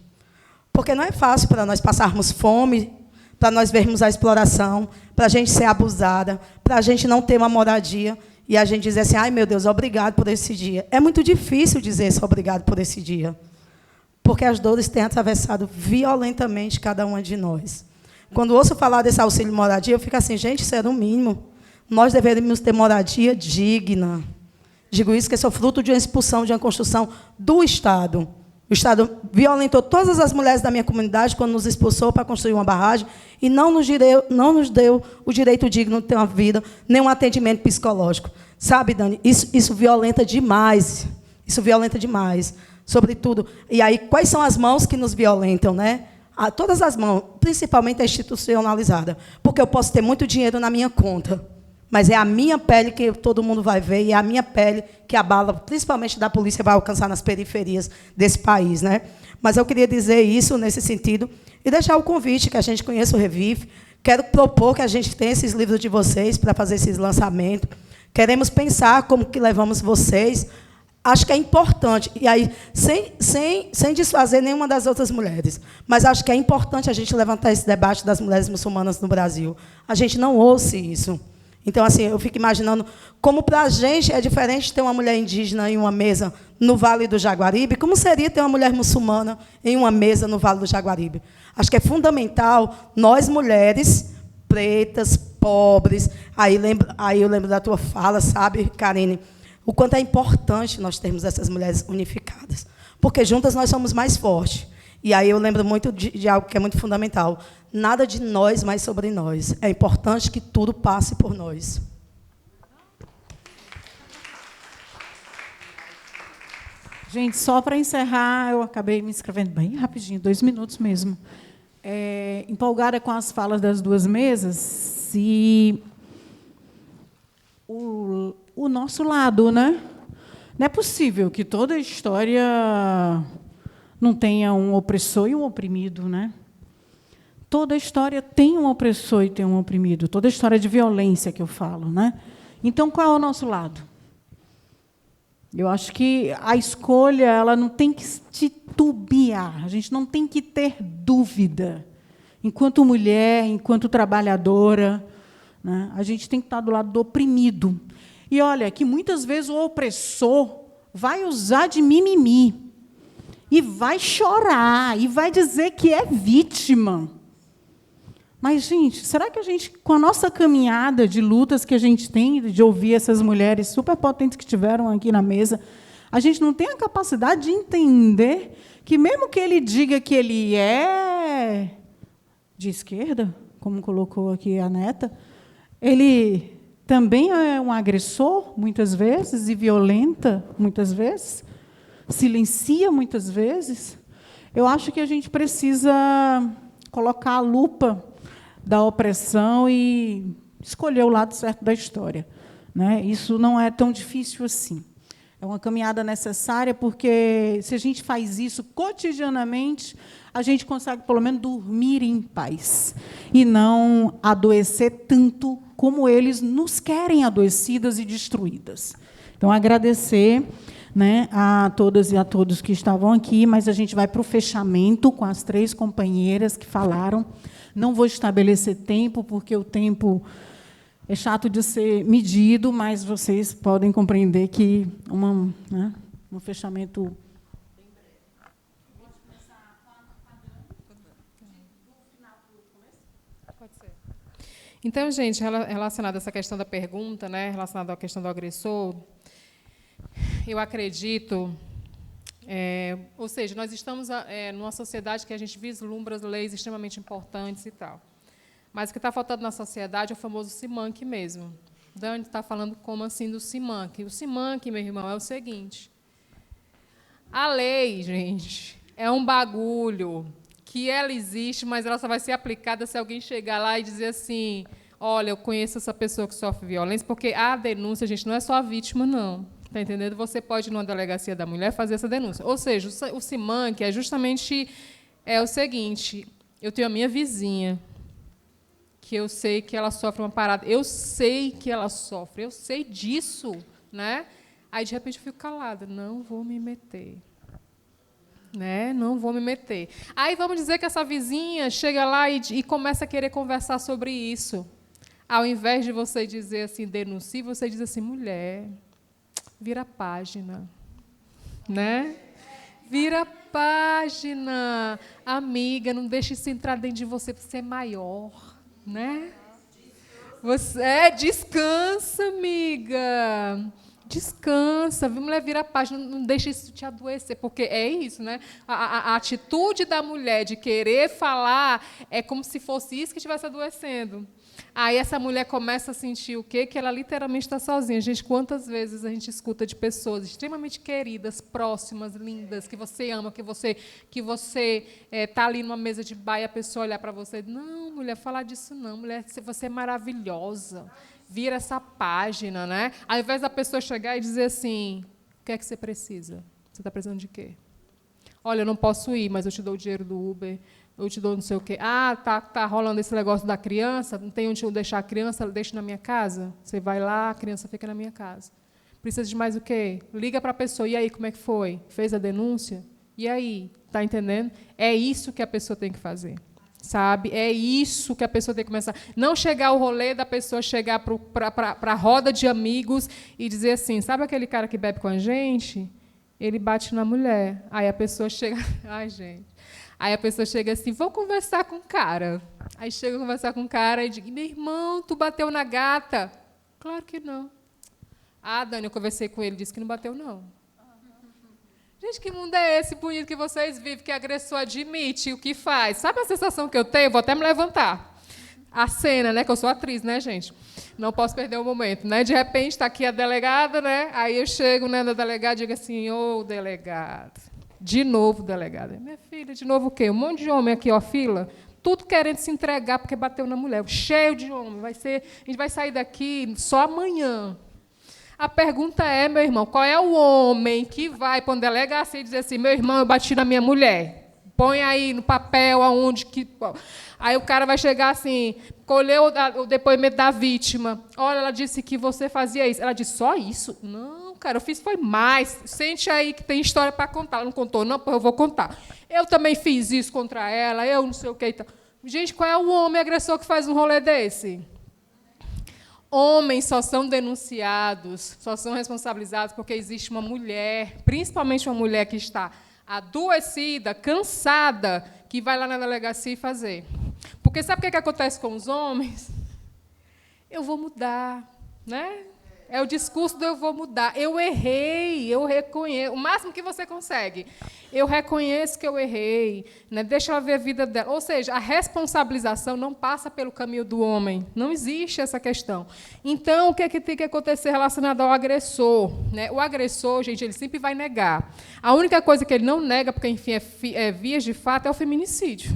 Porque não é fácil para nós passarmos fome, para nós vermos a exploração, para a gente ser abusada, para a gente não ter uma moradia, e a gente dizer assim, ai, meu Deus, obrigado por esse dia. É muito difícil dizer esse obrigado por esse dia, porque as dores têm atravessado violentamente cada uma de nós. Quando ouço falar desse auxílio moradia, eu fico assim, gente, isso era o mínimo. Nós deveríamos ter moradia digna. Digo isso que sou fruto de uma expulsão, de uma construção do Estado. O Estado violentou todas as mulheres da minha comunidade quando nos expulsou para construir uma barragem e não nos deu o direito digno de ter uma vida, nem um atendimento psicológico. Sabe, Dani, isso violenta demais. Isso violenta demais. Sobretudo. E aí, quais são as mãos que nos violentam, né? Todas as mãos, principalmente a institucionalizada. Porque eu posso ter muito dinheiro na minha conta, mas é a minha pele que todo mundo vai ver, e é a minha pele que a bala, principalmente da polícia, vai alcançar nas periferias desse país, né? Mas eu queria dizer isso nesse sentido e deixar o convite que a gente conheça o Revive. Quero propor que a gente tenha esses livros de vocês para fazer esses lançamentos. Queremos pensar como que levamos vocês. Acho que é importante, e aí, sem desfazer nenhuma das outras mulheres, mas acho que é importante a gente levantar esse debate das mulheres muçulmanas no Brasil. A gente não ouve isso. Então, assim, eu fico imaginando como, para a gente, é diferente ter uma mulher indígena em uma mesa no Vale do Jaguaribe, como seria ter uma mulher muçulmana em uma mesa no Vale do Jaguaribe. Acho que é fundamental nós, mulheres pretas, pobres, aí eu lembro da tua fala, sabe, Karine, o quanto é importante nós termos essas mulheres unificadas, porque juntas nós somos mais fortes. E aí eu lembro muito de algo que é muito fundamental. Nada de nós, mas sobre nós. É importante que tudo passe por nós. Gente, só para encerrar, eu acabei me inscrevendo bem rapidinho, 2 minutos mesmo. Empolgada com as falas das duas mesas, e o nosso lado, né? Não é possível que toda a história não tenha um opressor e um oprimido, né? Toda a história tem um opressor e tem um oprimido. Toda a história de violência que eu falo, né? Então, qual é o nosso lado? Eu acho que a escolha ela não tem que titubear. A gente não tem que ter dúvida. Enquanto mulher, enquanto trabalhadora, né? A gente tem que estar do lado do oprimido. E olha, que muitas vezes o opressor vai usar de mimimi e vai chorar e vai dizer que é vítima. Mas, gente, será que a gente, com a nossa caminhada de lutas que a gente tem, de ouvir essas mulheres superpotentes que tiveram aqui na mesa, a gente não tem a capacidade de entender que, mesmo que ele diga que ele é de esquerda, como colocou aqui a Neta, ele também é um agressor, muitas vezes, e violenta, muitas vezes, silencia, muitas vezes? Eu acho que a gente precisa colocar a lupa da opressão e escolher o lado certo da história, né? Isso não é tão difícil assim. É uma caminhada necessária, porque, se a gente faz isso cotidianamente, a gente consegue, pelo menos, dormir em paz e não adoecer tanto como eles nos querem adoecidas e destruídas. Então, agradecer, né, a todas e a todos que estavam aqui, mas a gente vai para o fechamento com as 3 companheiras que falaram. Não vou estabelecer tempo, porque o tempo é chato de ser medido, mas vocês podem compreender que um fechamento bem breve. Pode começar com do final para o começo? Pode ser. Então, gente, relacionado a essa questão da pergunta, né, relacionado à questão do agressor, eu acredito, ou seja, nós estamos numa sociedade que a gente vislumbra as leis extremamente importantes e tal. Mas o que está faltando na sociedade é o famoso CIMANC mesmo. Dani está falando como assim do CIMANC. O CIMANC, meu irmão, é o seguinte. A lei, gente, é um bagulho que ela existe, mas ela só vai ser aplicada se alguém chegar lá e dizer assim, olha, eu conheço essa pessoa que sofre violência, porque a denúncia, gente, não é só a vítima, não. Está entendendo? Você pode, numa delegacia da mulher, fazer essa denúncia. Ou seja, o CIMANC é justamente o seguinte, eu tenho a minha vizinha, que eu sei que ela sofre uma parada, eu sei que ela sofre, eu sei disso, né? Aí, de repente, eu fico calada, não vou me meter. Né? Não vou me meter. Aí, vamos dizer que essa vizinha chega lá e começa a querer conversar sobre isso. Ao invés de você dizer assim, denuncie, você diz assim, mulher, vira a página. Né? Vira a página. Amiga, não deixe isso entrar dentro de você para ser maior. Né? Você descansa, amiga. Descansa, mulher, vira a página, não deixa isso te adoecer, porque é isso, né? A atitude da mulher de querer falar é como se fosse isso que estivesse adoecendo. Aí essa mulher começa a sentir o quê? Que ela literalmente está sozinha. Gente, quantas vezes a gente escuta de pessoas extremamente queridas, próximas, lindas, que você ama, que você está ali numa mesa de bar e a pessoa olhar para você, não, mulher, falar disso não, mulher, você é maravilhosa. Vira essa página, né? Ao invés da pessoa chegar e dizer assim, o que é que você precisa? Você está precisando de quê? Olha, eu não posso ir, mas eu te dou o dinheiro do Uber. eu te dou não sei o quê. Ah, tá rolando esse negócio da criança, não tem onde eu deixar a criança, deixa na minha casa. Você vai lá, a criança fica na minha casa. Precisa de mais o quê? Liga para a pessoa, e aí, como é que foi? Fez a denúncia? E aí? Está entendendo? É isso que a pessoa tem que fazer. Sabe? É isso que a pessoa tem que começar. Não chegar ao rolê da pessoa, chegar para a roda de amigos e dizer assim, sabe aquele cara que bebe com a gente? Ele bate na mulher. Aí a pessoa chega... Ai, gente. Aí a pessoa chega assim, vou conversar com o cara. Aí chega a conversar com o cara e diz, meu irmão, tu bateu na gata? Claro que não. Ah, Dani, eu conversei com ele, disse que não bateu, não. Gente, que mundo é esse bonito que vocês vivem, que agressor admite o que faz? Sabe a sensação que eu tenho? Vou até me levantar. A cena, né? Que eu sou atriz, né, gente? Não posso perder o momento, né? De repente, está aqui a delegada, né? Aí eu chego, né, na delegada e digo assim, ô, delegado. De novo, delegada. Minha filha, de novo o quê? Um monte de homem aqui, ó, fila, tudo querendo se entregar porque bateu na mulher. Cheio de homem. A gente vai sair daqui só amanhã. A pergunta é, meu irmão, qual é o homem que vai para uma delegacia e dizer assim, meu irmão, eu bati na minha mulher? Põe aí no papel aonde que... Aí o cara vai chegar assim, colheu o depoimento da vítima. Olha, ela disse que você fazia isso. Ela disse, só isso? Não, cara, eu fiz foi mais. Sente aí que tem história para contar. Ela não contou, não, pois eu vou contar. Eu também fiz isso contra ela, eu não sei o que. Então. Gente, qual é o homem agressor que faz um rolê desse? Homens só são denunciados, só são responsabilizados porque existe uma mulher, principalmente uma mulher que está adoecida, cansada, que vai lá na delegacia e fazer. Porque sabe o que acontece com os homens? Eu vou mudar, né? É o discurso do eu vou mudar. Eu errei, eu reconheço. O máximo que você consegue. Eu reconheço que eu errei. Né? Deixa ela ver a vida dela. Ou seja, a responsabilização não passa pelo caminho do homem. Não existe essa questão. Então, o que, é que tem que acontecer relacionado ao agressor? Né? O agressor, gente, ele sempre vai negar. A única coisa que ele não nega, porque, enfim, é vias de fato, é o feminicídio.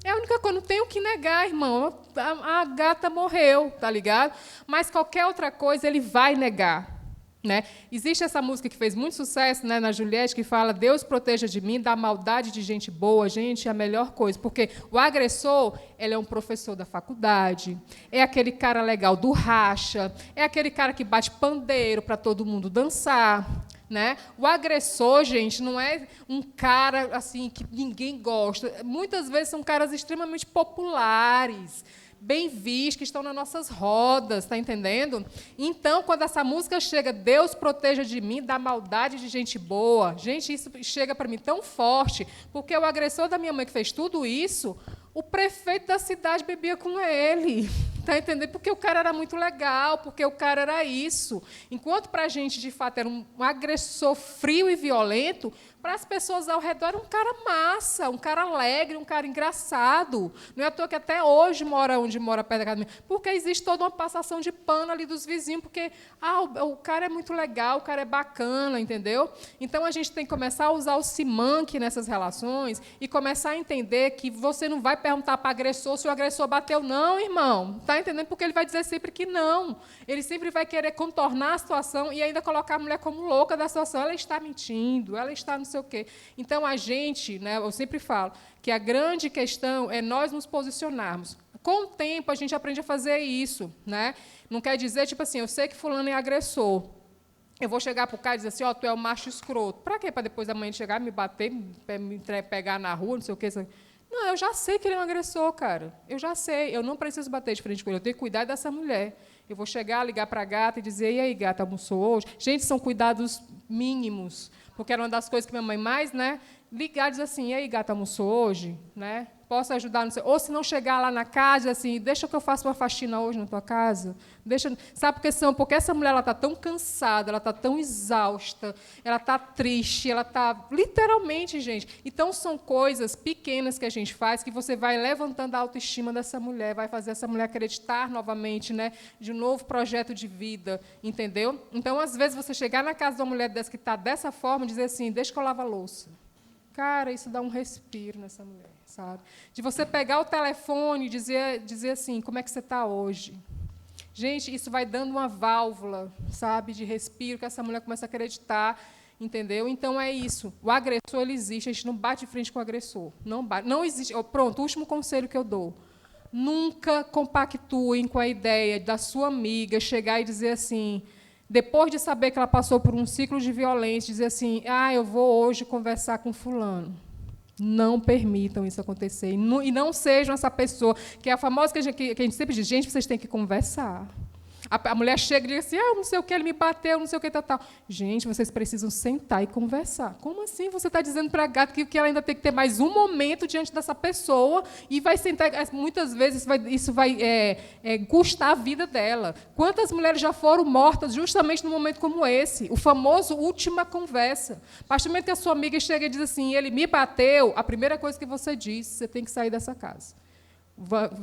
É a única coisa, não tem o que negar, irmão. A gata morreu, tá ligado? Mas qualquer outra coisa ele vai negar. Né? Existe essa música que fez muito sucesso, né, na Juliette, que fala Deus proteja de mim da maldade de gente boa. Gente, é a melhor coisa. Porque o agressor ele é um professor da faculdade, é aquele cara legal do racha, é aquele cara que bate pandeiro para todo mundo dançar. Né? O agressor, gente, não é um cara assim que ninguém gosta. Muitas vezes são caras extremamente populares, bem vistos, que estão nas nossas rodas, está entendendo? Então, quando essa música chega, Deus proteja de mim da maldade de gente boa, gente, isso chega para mim tão forte, porque o agressor da minha mãe que fez tudo isso, o prefeito da cidade bebia com ele. Está entendendo? Porque o cara era muito legal, porque o cara era isso. Enquanto para a gente, de fato, era um agressor frio e violento, para as pessoas ao redor era um cara massa, um cara alegre, um cara engraçado. Não é à toa que até hoje mora onde mora perto da casa, porque existe toda uma passação de pano ali dos vizinhos, porque o cara é muito legal, o cara é bacana, entendeu? Então a gente tem que começar a usar o simanque nessas relações e começar a entender que você não vai perguntar para o agressor se o agressor bateu, não, irmão. Está entendendo? Porque ele vai dizer sempre que não. Ele sempre vai querer contornar a situação e ainda colocar a mulher como louca da situação. Ela está mentindo, ela está não sei o quê. Então, a gente, né, eu sempre falo, que a grande questão é nós nos posicionarmos. Com o tempo, a gente aprende a fazer isso. Né? Não quer dizer, tipo assim, eu sei que fulano é agressor. Eu vou chegar para o cara e dizer assim, tu é um macho escroto. Para quê? Para depois da manhã chegar, me bater, me pegar na rua, não sei o quê. Não, eu já sei que ele é um agressor, cara. Eu já sei. Eu não preciso bater de frente com ele. Eu tenho que cuidar dessa mulher. Eu vou chegar, ligar para a gata e dizer, e aí, gata, almoçou hoje? Gente, são cuidados mínimos. Porque era uma das coisas que minha mãe mais, né? Ligar e dizer assim, e aí, gata, almoçou hoje? Né? Posso ajudar? Não sei. Ou se não chegar lá na casa, assim, deixa que eu faça uma faxina hoje na tua casa. Deixa... Sabe por que são? Porque essa mulher está tão cansada, ela está tão exausta, ela está triste, ela está... Literalmente, gente. Então, são coisas pequenas que a gente faz que você vai levantando a autoestima dessa mulher, vai fazer essa mulher acreditar novamente, né, de um novo projeto de vida, entendeu? Então, às vezes, você chegar na casa de uma mulher dessa que está dessa forma e dizer assim, deixa que eu lavo a louça. Cara, isso dá um respiro nessa mulher, sabe? De você pegar o telefone e dizer assim, como é que você está hoje? Gente, isso vai dando uma válvula, sabe, de respiro, que essa mulher começa a acreditar Entendeu? Então, é isso. O agressor, ele existe, a gente não bate de frente com o agressor. Não bate. Não existe. Pronto, o último conselho que eu dou. Nunca compactuem com a ideia da sua amiga chegar e dizer assim, depois de saber que ela passou por um ciclo de violência, dizer assim, eu vou hoje conversar com fulano. Não permitam isso acontecer. E não sejam essa pessoa, que é a famosa que a gente sempre diz, gente, vocês têm que conversar. A mulher chega e diz assim, não sei o que, ele me bateu, não sei o que, tal. Gente, vocês precisam sentar e conversar. Como assim você está dizendo para a gata que ela ainda tem que ter mais um momento diante dessa pessoa e vai sentar, muitas vezes isso vai custar a vida dela. Quantas mulheres já foram mortas justamente num momento como esse? O famoso última conversa. A partir do momento que a sua amiga chega e diz assim, ele me bateu, a primeira coisa que você diz, você tem que sair dessa casa.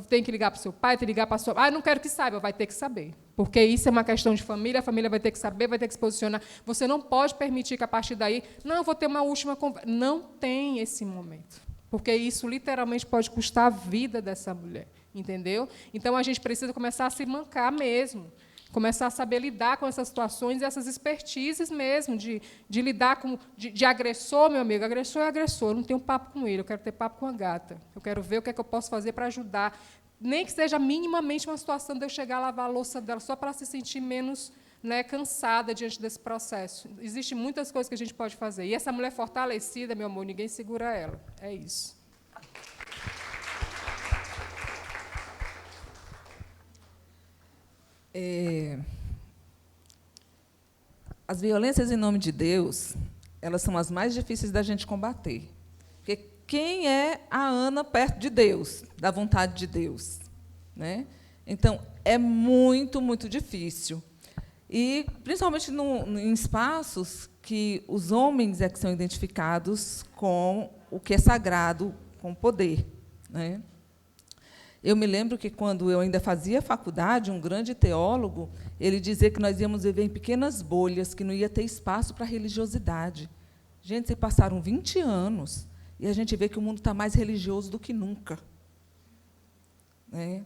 Tem que ligar para o seu pai, tem que ligar para a sua... não quero que saiba, vai ter que saber. Porque isso é uma questão de família, a família vai ter que saber, vai ter que se posicionar. Você não pode permitir que, a partir daí, eu vou ter uma última conversa. Não tem esse momento. Porque isso, literalmente, pode custar a vida dessa mulher. Entendeu? Então, a gente precisa começar a se mancar mesmo. Começar a saber lidar com essas situações e essas expertises mesmo, de lidar com... De agressor, meu amigo. Agressor é agressor. Eu não tenho papo com ele, eu quero ter papo com a gata. Eu quero ver o que é que eu posso fazer para ajudar. Nem que seja minimamente uma situação de eu chegar a lavar a louça dela, só para se sentir menos cansada diante desse processo. Existem muitas coisas que a gente pode fazer. E essa mulher fortalecida, meu amor, ninguém segura ela. É isso. As violências em nome de Deus, elas são as mais difíceis da gente combater. Porque quem é a Ana perto de Deus, da vontade de Deus? Né? Então, é muito, muito difícil. E, principalmente em espaços que os homens que são identificados com o que é sagrado, com o poder. Né? Eu me lembro que, quando eu ainda fazia faculdade, um grande teólogo, ele dizia que nós íamos viver em pequenas bolhas, que não ia ter espaço para a religiosidade. Gente, se passaram 20 anos, e a gente vê que o mundo está mais religioso do que nunca. Né?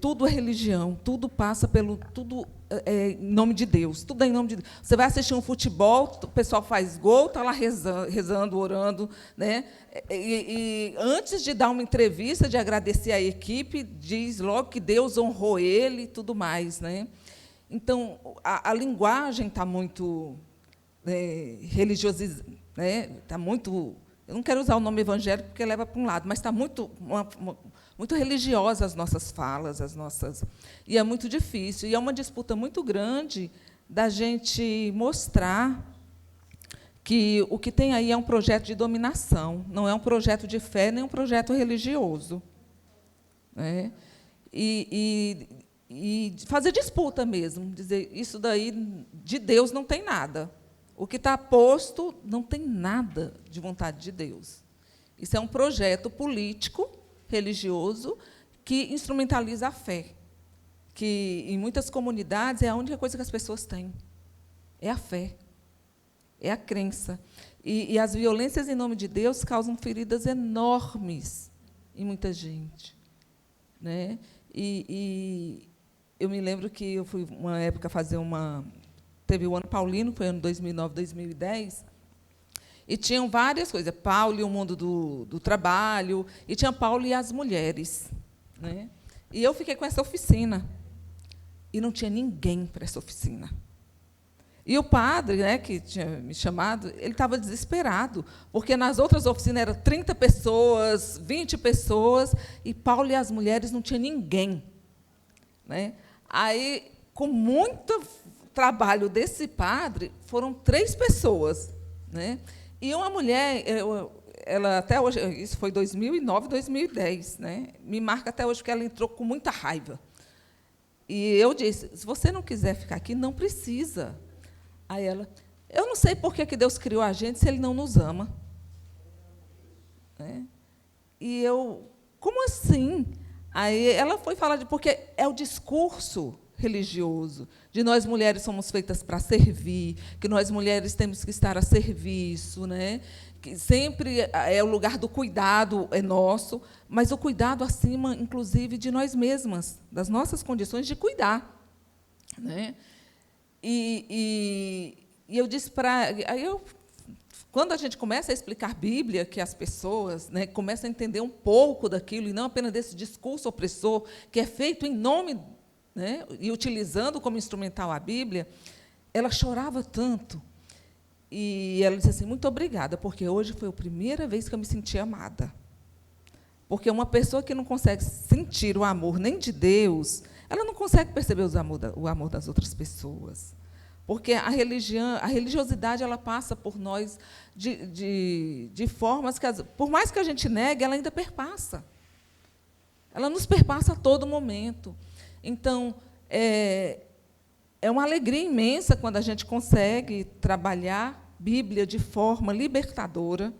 Tudo é religião, tudo passa pelo... Tudo em nome de Deus, tudo é em nome de Deus. Você vai assistir um futebol, o pessoal faz gol, está lá rezando, orando. Né? E antes de dar uma entrevista, de agradecer a equipe, diz logo que Deus honrou ele e tudo mais. Né? Então, a linguagem está muito religiosa, né? Está muito... Eu não quero usar o nome evangélico porque leva para um lado, mas está muito religiosa as nossas falas, e é muito difícil. E é uma disputa muito grande da gente mostrar que o que tem aí é um projeto de dominação, não é um projeto de fé, nem um projeto religioso. Né? E fazer disputa mesmo, dizer, isso daí de Deus não tem nada. O que está posto não tem nada de vontade de Deus. Isso é um projeto político, religioso, que instrumentaliza a fé, que, em muitas comunidades, é a única coisa que as pessoas têm. É a fé, é a crença. E as violências em nome de Deus causam feridas enormes em muita gente. Né? E eu me lembro que eu fui, uma época, fazer uma... Teve o ano paulino, foi ano 2009, 2010, e tinham várias coisas. Paulo e o mundo do trabalho, e tinha Paulo e as mulheres. Né? E eu fiquei com essa oficina, e não tinha ninguém para essa oficina. E o padre, né, que tinha me chamado, ele estava desesperado, porque nas outras oficinas eram 30 pessoas, 20 pessoas, e Paulo e as mulheres não tinha ninguém. Né? Aí, com muito trabalho desse padre, foram 3 pessoas. Né? E uma mulher, ela até hoje, isso foi 2009, 2010, né? Me marca até hoje, porque ela entrou com muita raiva. E eu disse, se você não quiser ficar aqui, não precisa. Aí ela, eu não sei por que Deus criou a gente se Ele não nos ama. Né? E eu, como assim? Aí ela foi falar porque é o discurso religioso, de nós mulheres somos feitas para servir, que nós mulheres temos que estar a serviço, né? Que sempre é o lugar do cuidado é nosso, mas o cuidado acima, inclusive, de nós mesmas, das nossas condições de cuidar. Né? E E eu disse para... Quando a gente começa a explicar Bíblia, que as pessoas, né, começam a entender um pouco daquilo, e não apenas desse discurso opressor, que é feito em nome, né, e utilizando como instrumental a Bíblia, ela chorava tanto. E ela disse assim, muito obrigada, porque hoje foi a primeira vez que eu me senti amada. Porque uma pessoa que não consegue sentir o amor nem de Deus, ela não consegue perceber o amor das outras pessoas. Porque a religiosidade, ela passa por nós de formas que, por mais que a gente negue, ela ainda perpassa. Ela nos perpassa a todo momento. Então, é uma alegria imensa quando a gente consegue trabalhar Bíblia de forma libertadora,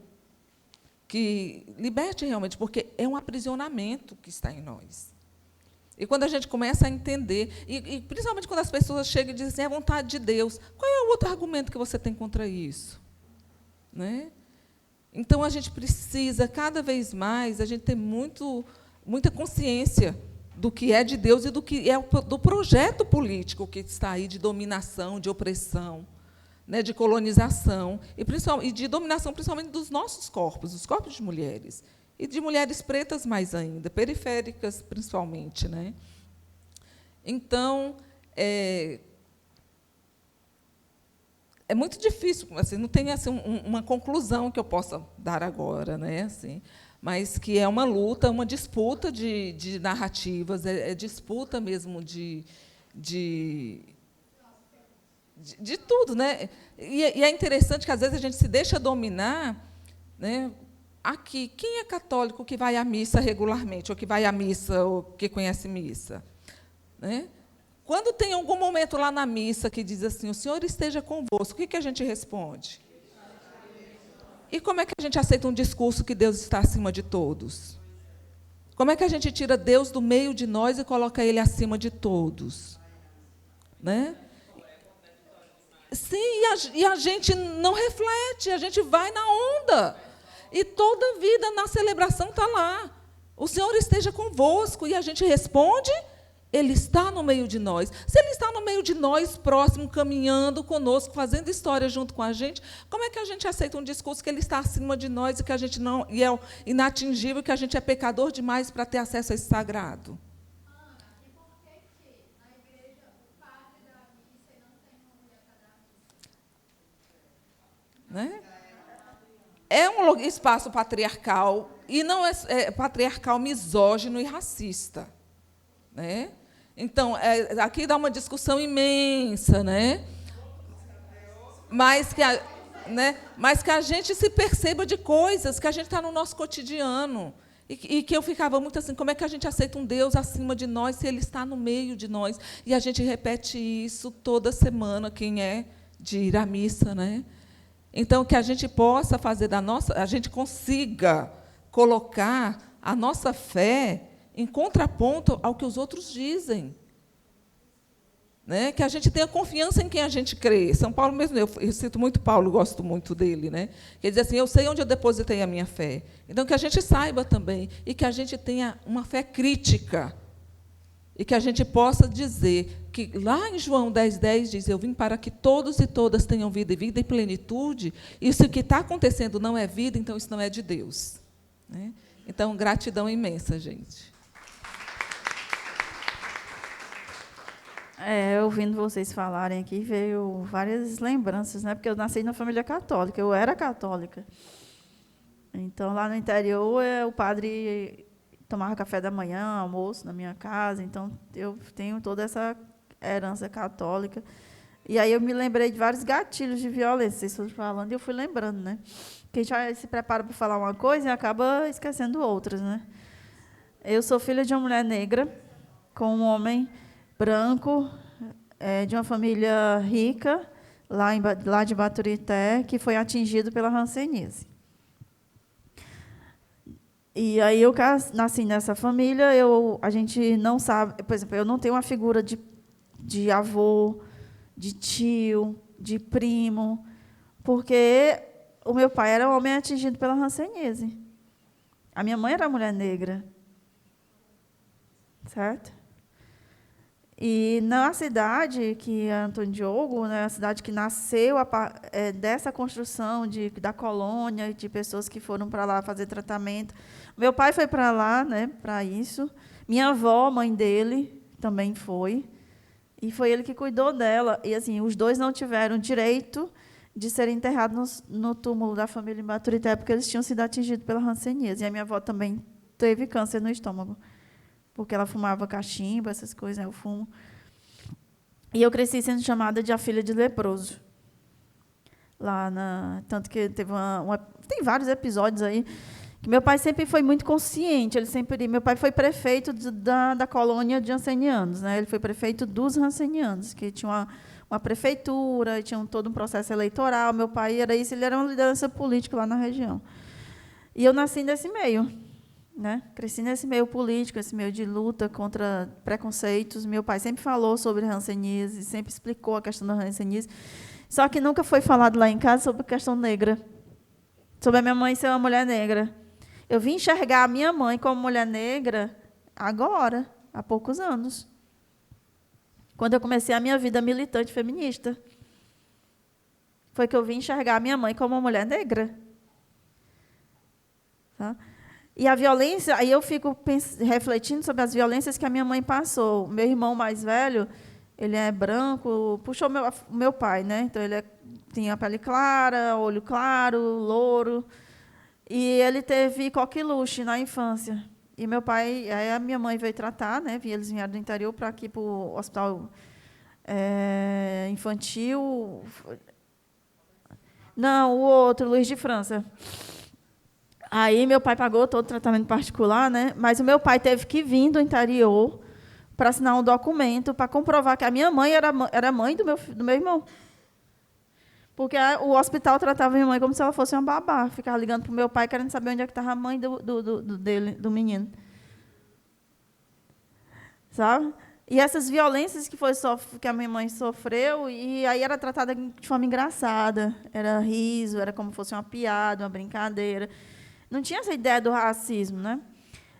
que liberte realmente, porque é um aprisionamento que está em nós. E quando a gente começa a entender, e principalmente quando as pessoas chegam e dizem assim, é a vontade de Deus, qual é o outro argumento que você tem contra isso? Né? Então, a gente precisa, cada vez mais, a gente ter muita consciência do que é de Deus e do que é do projeto político que está aí de dominação, de opressão, né, de colonização, e de dominação, principalmente, dos nossos corpos, dos corpos de mulheres. E de mulheres pretas mais ainda, periféricas, principalmente. Né? Então, é muito difícil, assim, não tem assim, uma conclusão que eu possa dar agora, né? Assim, mas que é uma luta, uma disputa de narrativas, é disputa mesmo de tudo. Né? E é interessante que, às vezes, a gente se deixa dominar, né? Aqui, quem é católico que vai à missa regularmente, ou que vai à missa, ou que conhece missa? Né? Quando tem algum momento lá na missa que diz assim, o Senhor esteja convosco, o que a gente responde? E como é que a gente aceita um discurso que Deus está acima de todos? Como é que a gente tira Deus do meio de nós e coloca Ele acima de todos? Né? Sim, e a gente não reflete, a gente vai na onda. E toda vida na celebração está lá. O Senhor esteja convosco. E a gente responde, Ele está no meio de nós. Se Ele está no meio de nós, próximo, caminhando conosco, fazendo história junto com a gente, como é que a gente aceita um discurso que Ele está acima de nós e que a gente não, e é inatingível, que a gente é pecador demais para ter acesso a esse sagrado? E por que na igreja o padre da missa não tem uma mulher para dar missa? Né? É um espaço patriarcal, e não é patriarcal misógino e racista. Né? Então, aqui dá uma discussão imensa, né? Mas que a gente se perceba de coisas que a gente está no nosso cotidiano. E que eu ficava muito assim, como é que a gente aceita um Deus acima de nós se Ele está no meio de nós? E a gente repete isso toda semana, quem é de ir à missa, né? Então, que a gente possa fazer a gente consiga colocar a nossa fé em contraponto ao que os outros dizem. Né? Que a gente tenha confiança em quem a gente crê. São Paulo mesmo, eu cito muito Paulo, gosto muito dele, né? Que ele diz assim, eu sei onde eu depositei a minha fé. Então, que a gente saiba também, e que a gente tenha uma fé crítica, e que a gente possa dizer que, lá em João 10,10, diz, eu vim para que todos e todas tenham vida e vida em plenitude, e se o que está acontecendo não é vida, então isso não é de Deus. Né? Então, gratidão imensa, gente. Ouvindo vocês falarem aqui, veio várias lembranças, né? Porque eu nasci na família católica, eu era católica. Então, lá no interior, o padre tomava café da manhã, almoço na minha casa, então eu tenho toda essa herança católica. E aí eu me lembrei de vários gatilhos de violência, vocês foram falando, e eu fui lembrando, né? Porque a gente já se prepara para falar uma coisa e acaba esquecendo outras, né? Eu sou filha de uma mulher negra, com um homem branco, de uma família rica, lá de Baturité, que foi atingido pela hanseníase. E aí eu nasci nessa família, a gente não sabe, por exemplo, eu não tenho uma figura de avô, de tio, de primo, porque o meu pai era um homem atingido pela hanseníase. A minha mãe era mulher negra. Certo? E na cidade que é Antônio Diogo, né, a cidade que nasceu dessa construção da colônia, de pessoas que foram para lá fazer tratamento. Meu pai foi para lá, né, para isso. Minha avó, mãe dele, também foi. E foi ele que cuidou dela. E assim, os dois não tiveram direito de serem enterrados no túmulo da família em Baturité, porque eles tinham sido atingidos pela hanseníase. E a minha avó também teve câncer no estômago, porque ela fumava cachimbo, essas coisas, né, o fumo. E eu cresci sendo chamada de a filha de leproso. Tanto que teve tem vários episódios aí, que meu pai sempre foi muito consciente. Meu pai foi prefeito da colônia de hansenianos, né? Ele foi prefeito dos hansenianos, que tinha uma prefeitura, tinha todo um processo eleitoral. Meu pai era isso, ele era uma liderança política lá na região. E eu nasci nesse meio, né? Cresci nesse meio político, esse meio de luta contra preconceitos. Meu pai sempre falou sobre a hanseníase, sempre explicou a questão da hanseníase, só que nunca foi falado lá em casa sobre a questão negra, sobre a minha mãe ser uma mulher negra. Eu vim enxergar a minha mãe como mulher negra agora, há poucos anos, quando eu comecei a minha vida militante feminista. Foi que eu vim enxergar a minha mãe como uma mulher negra. Tá? E a violência, aí eu fico refletindo sobre as violências que a minha mãe passou. Meu irmão mais velho, ele é branco, puxou meu pai, né? Então ele tinha a pele clara, olho claro, louro, e ele teve coqueluche na infância. E meu pai, aí a minha mãe veio tratar, né? Eles vieram do interior para aqui para o hospital infantil. Não, o outro, Luiz de França. Aí meu pai pagou todo o tratamento particular, né? Mas o meu pai teve que vir do interior para assinar um documento para comprovar que a minha mãe era mãe do meu irmão. Porque o hospital tratava a minha mãe como se ela fosse uma babá. Ficava ligando para o meu pai, querendo saber onde é que estava a mãe do menino. Sabe? E essas violências que a minha mãe sofreu, e aí era tratada de forma engraçada. Era riso, era como se fosse uma piada, uma brincadeira. Não tinha essa ideia do racismo, né?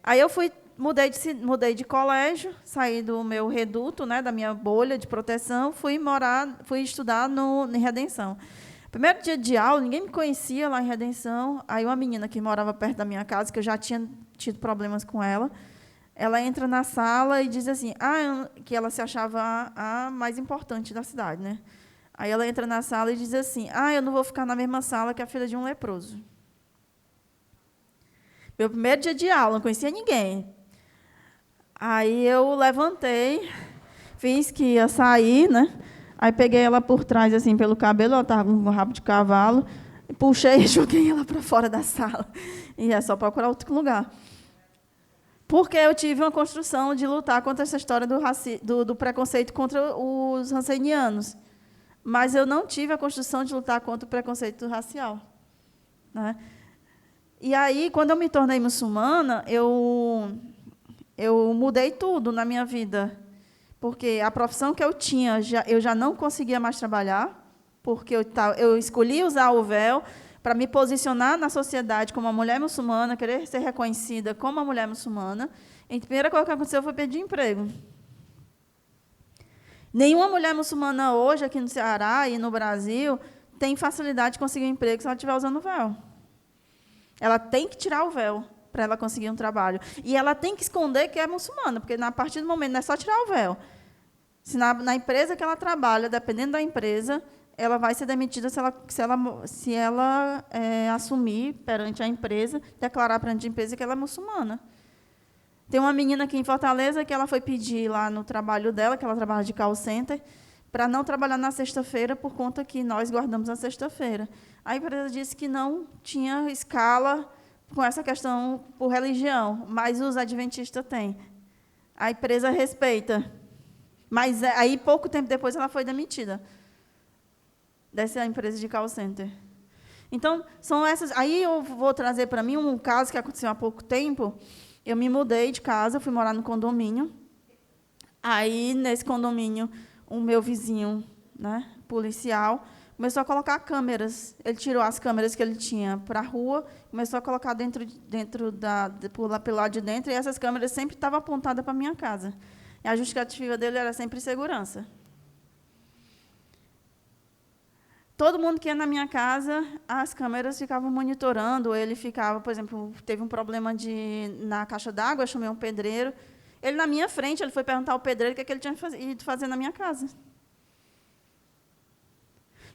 Aí eu mudei de colégio, saí do meu reduto, né, da minha bolha de proteção, fui estudar em Redenção. Primeiro dia de aula, ninguém me conhecia lá em Redenção. Aí uma menina que morava perto da minha casa, que eu já tinha tido problemas com ela, ela entra na sala e diz assim, que ela se achava a mais importante da cidade, né? Aí ela entra na sala e diz assim, eu não vou ficar na mesma sala que a filha de um leproso. Meu primeiro dia de aula, não conhecia ninguém. Aí eu levantei, fiz que ia sair, né? Aí peguei ela por trás, assim, pelo cabelo, ela estava com um rabo de cavalo, e puxei e joguei ela para fora da sala. E é só procurar outro lugar. Porque eu tive uma construção de lutar contra essa história do preconceito contra os hansenianos. Mas eu não tive a construção de lutar contra o preconceito racial, né? E aí, quando eu me tornei muçulmana, eu mudei tudo na minha vida, porque a profissão que eu tinha, eu já não conseguia mais trabalhar, porque eu escolhi usar o véu para me posicionar na sociedade como uma mulher muçulmana, querer ser reconhecida como uma mulher muçulmana. E a primeira coisa que aconteceu foi pedir emprego. Nenhuma mulher muçulmana hoje, aqui no Ceará e no Brasil, tem facilidade de conseguir um emprego se ela estiver usando o véu. Ela tem que tirar o véu para ela conseguir um trabalho. E ela tem que esconder que é muçulmana, porque, a partir do momento, não é só tirar o véu. Se na empresa que ela trabalha, dependendo da empresa, ela vai ser demitida se ela assumir perante a empresa, declarar perante a empresa que ela é muçulmana. Tem uma menina aqui em Fortaleza que ela foi pedir lá no trabalho dela, que ela trabalha de call center, para não trabalhar na sexta-feira, por conta que nós guardamos a sexta-feira. A empresa disse que não tinha escala com essa questão por religião, mas os adventistas têm. A empresa respeita. Mas aí, pouco tempo depois, ela foi demitida dessa empresa de call center. Então, são essas. Aí eu vou trazer para mim um caso que aconteceu há pouco tempo. Eu me mudei de casa, fui morar no condomínio. Aí, nesse condomínio, o meu vizinho, né, policial, começou a colocar câmeras. Ele tirou as câmeras que ele tinha para a rua, começou a colocar pelo lado de dentro, e essas câmeras sempre estavam apontadas para a minha casa. E a justificativa dele era sempre segurança. Todo mundo que ia na minha casa, as câmeras ficavam monitorando. Ele ficava, por exemplo, teve um problema na caixa d'água, eu chamei um pedreiro. Ele, na minha frente, ele foi perguntar ao pedreiro o que ele tinha ido fazer na minha casa.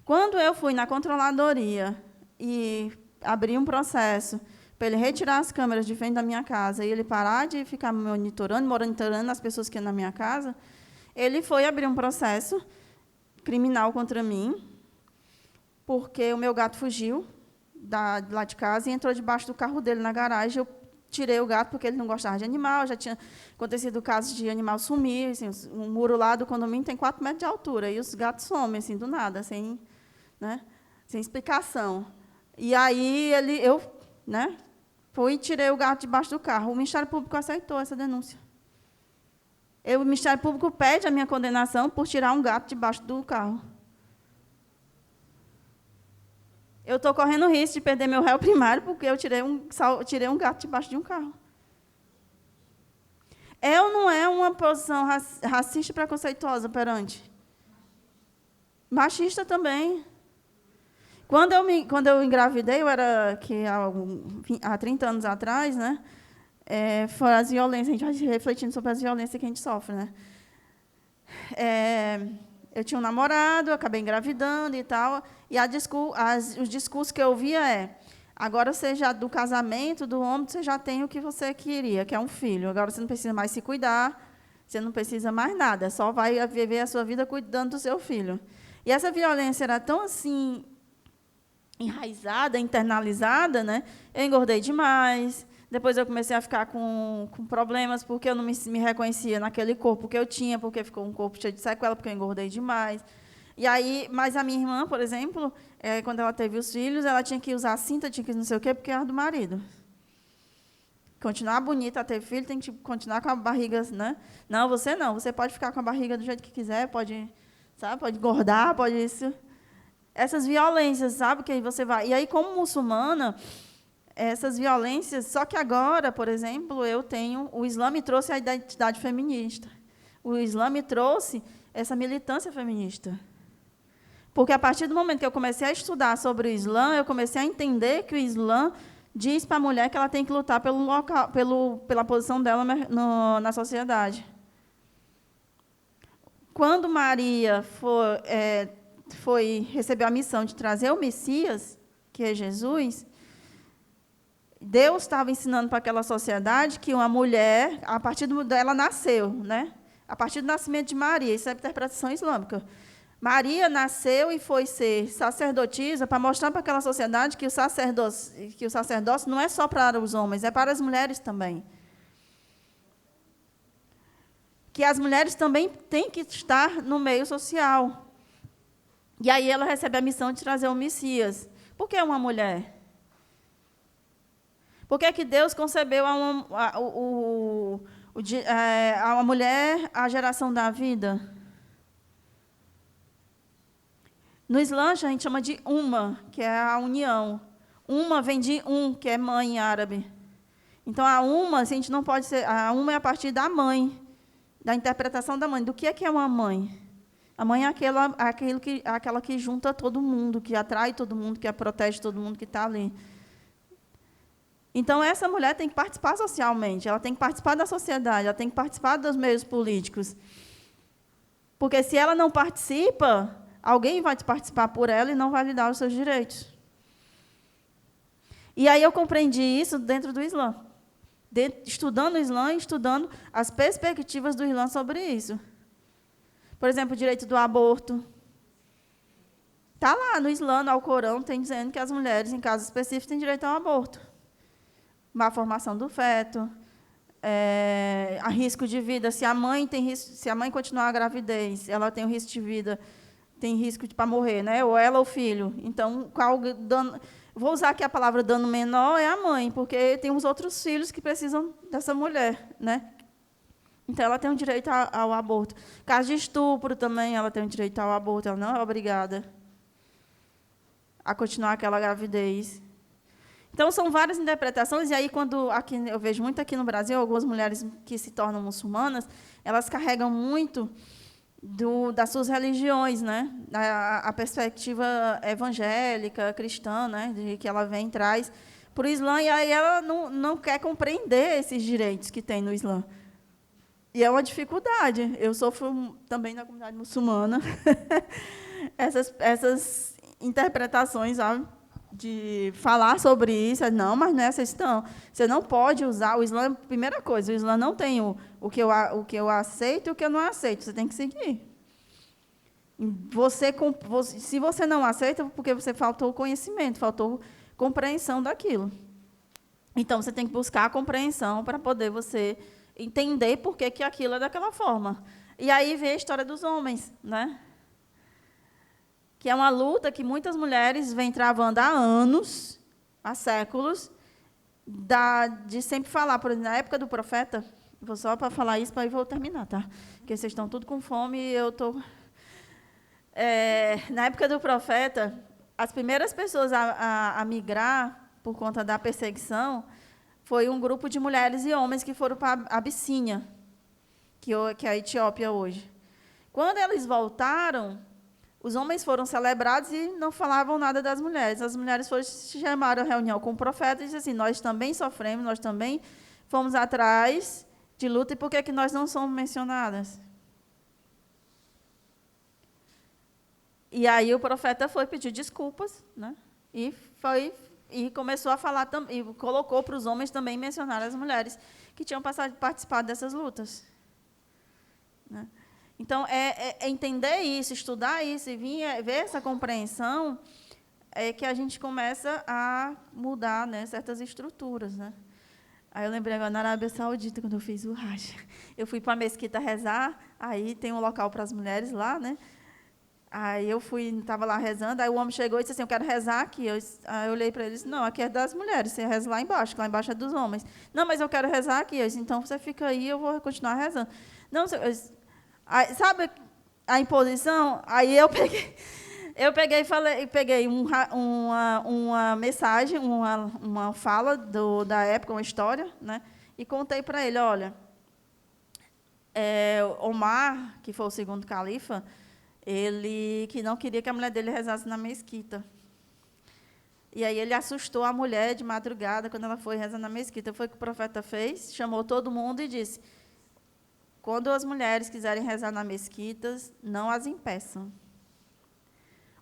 Quando eu fui na controladoria e abri um processo para ele retirar as câmeras de frente da minha casa e ele parar de ficar monitorando as pessoas que iam na minha casa, ele foi abrir um processo criminal contra mim, porque o meu gato fugiu lá de casa e entrou debaixo do carro dele na garagem. Eu tirei o gato porque ele não gostava de animal, já tinha acontecido casos de animal sumir. Assim, um muro lá do condomínio tem 4 metros de altura, e os gatos somem assim, do nada, sem explicação. E aí eu fui e tirei o gato debaixo do carro. O Ministério Público aceitou essa denúncia. O Ministério Público pede a minha condenação por tirar um gato debaixo do carro. Eu estou correndo risco de perder meu réu primário porque eu tirei um gato debaixo de um carro. É ou não é uma posição racista e preconceituosa perante? Machista também. Quando eu engravidei, eu era há 30 anos atrás, né? Foram as violências, a gente vai refletindo sobre as violências que a gente sofre, né? Eu tinha um namorado, eu acabei engravidando e tal, e os discursos que eu ouvia agora você já, do casamento, do homem, você já tem o que você queria, que é um filho. Agora você não precisa mais se cuidar, você não precisa mais nada, só vai viver a sua vida cuidando do seu filho. E essa violência era tão assim, enraizada, internalizada, né? Eu engordei demais. Depois eu comecei a ficar com problemas porque eu não me reconhecia naquele corpo que eu tinha, porque ficou um corpo cheio de sequela, porque eu engordei demais. E aí, mas a minha irmã, por exemplo, quando ela teve os filhos, ela tinha que usar cinta, tinha que não sei o quê, porque era do marido. Continuar bonita, ter filho, tem que continuar com a barriga, né? Não, você pode ficar com a barriga do jeito que quiser, pode engordar, pode isso. Essas violências, sabe, que aí você vai. E aí, como muçulmana, essas violências, só que agora, por exemplo, o Islã me trouxe a identidade feminista. O Islã me trouxe essa militância feminista. Porque, a partir do momento que eu comecei a estudar sobre o Islã, eu comecei a entender que o Islã diz para a mulher que ela tem que lutar pela posição dela na sociedade. Quando Maria recebeu a missão de trazer o Messias, que é Jesus, Deus estava ensinando para aquela sociedade que uma mulher, a partir dela nasceu, né? A partir do nascimento de Maria, isso é a interpretação islâmica. Maria nasceu e foi ser sacerdotisa para mostrar para aquela sociedade que o sacerdócio não é só para os homens, é para as mulheres também. Que as mulheres também têm que estar no meio social. E aí ela recebe a missão de trazer o Messias. Por que uma mulher? Por que que Deus concebeu a uma mulher a geração da vida? No Islã, a gente chama de Umma, que é a união. Umma vem de que é mãe em árabe. Então, a Umma, a gente não pode ser... A Umma é a partir da mãe, da interpretação da mãe. Do que é uma mãe? A mãe é aquela que junta todo mundo, que atrai todo mundo, que protege todo mundo que está ali. Então, essa mulher tem que participar socialmente, ela tem que participar da sociedade, ela tem que participar dos meios políticos. Porque, se ela não participa, alguém vai participar por ela e não vai lhe dar os seus direitos. E aí eu compreendi isso dentro do Islã. Estudando o Islã e estudando as perspectivas do Islã sobre isso. Por exemplo, o direito do aborto. Está lá no Islã, no Alcorão, tem dizendo que as mulheres, em casos específicos, têm direito ao aborto. Má formação do feto, a risco de vida. Se a mãe continuar a gravidez, ela tem o risco de vida, tem risco para morrer, né? Ou ela ou o filho. Então, vou usar aqui a palavra dano menor, é a mãe, porque tem os outros filhos que precisam dessa mulher, né? Então, ela tem o direito ao aborto. Caso de estupro também, ela tem o direito ao aborto, ela não é obrigada a continuar aquela gravidez. Então, são várias interpretações, e aí, quando aqui, eu vejo muito aqui no Brasil, algumas mulheres que se tornam muçulmanas, elas carregam muito das suas religiões, né? A perspectiva evangélica, cristã, né? De que ela vem e traz para o Islã, e aí ela não quer compreender esses direitos que tem no Islã. E é uma dificuldade. Eu sofro também na comunidade muçulmana essas interpretações, sabe? De falar sobre isso. Não, mas não é essa questão. Você não pode usar o Islã. Primeira coisa, o Islã não tem o que eu aceito e o que eu não aceito. Você tem que seguir. Se você não aceita, porque você faltou conhecimento, faltou compreensão daquilo. Então, você tem que buscar a compreensão para poder você entender por que aquilo é daquela forma. E aí vem a história dos homens, né? Que é uma luta que muitas mulheres vêm travando há anos, há séculos, de sempre falar. Por exemplo, na época do profeta, vou só para falar isso, para aí vou terminar, tá? Porque vocês estão tudo com fome e eu estou... na época do profeta, as primeiras pessoas a migrar por conta da perseguição foi um grupo de mulheres e homens que foram para a Abissínia, que é a Etiópia hoje. Quando eles voltaram, os homens foram celebrados e não falavam nada das mulheres. As mulheres chamaram a reunião com o profeta e disseram assim, nós também sofremos, nós também fomos atrás de luta, e por que nós não somos mencionadas? E aí o profeta foi pedir desculpas, né? E começou a falar, e colocou para os homens também mencionar as mulheres que tinham participado dessas lutas. Né? Então, entender isso, estudar isso e ver essa compreensão é que a gente começa a mudar, né, certas estruturas. Né? Aí eu lembrei agora, na Arábia Saudita, quando eu fiz o Hajj, eu fui para a mesquita rezar, aí tem um local para as mulheres lá, né? Aí eu estava lá rezando, aí o homem chegou e disse assim, eu quero rezar aqui. Aí eu olhei para ele e disse, não, aqui é das mulheres, você reza lá embaixo, que lá embaixo é dos homens. Não, mas eu quero rezar aqui. Eu disse, então você fica aí, eu vou continuar rezando. Não, aí, sabe a imposição? Aí eu peguei e falei, peguei uma mensagem, uma fala da época, uma história, né? E contei para ele, olha, Omar, que foi o segundo califa, ele que não queria que a mulher dele rezasse na mesquita. E aí ele assustou a mulher de madrugada, quando ela foi rezar na mesquita. Foi o que o profeta fez, chamou todo mundo e disse, quando as mulheres quiserem rezar na mesquita, não as impeçam.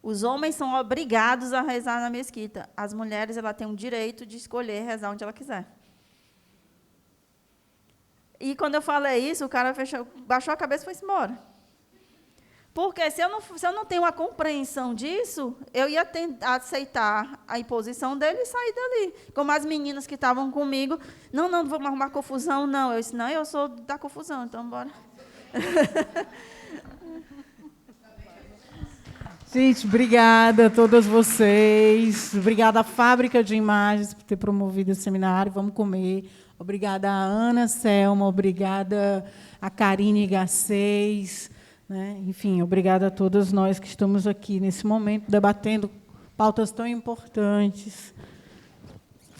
Os homens são obrigados a rezar na mesquita. As mulheres, ela tem o direito de escolher rezar onde ela quiser. E quando eu falei isso, o cara baixou a cabeça e foi embora. Porque se eu não tenho a compreensão disso, eu ia aceitar a imposição dele e sair dali. Como as meninas que estavam comigo, não vamos arrumar confusão, não. Eu disse, não, eu sou da confusão, então bora. Gente, obrigada a todas vocês. Obrigada à Fábrica de Imagens por ter promovido esse seminário. Vamos comer. Obrigada a Ana Selma, obrigada a Karine Garcês. Né? Enfim, obrigada a todas nós que estamos aqui nesse momento debatendo pautas tão importantes.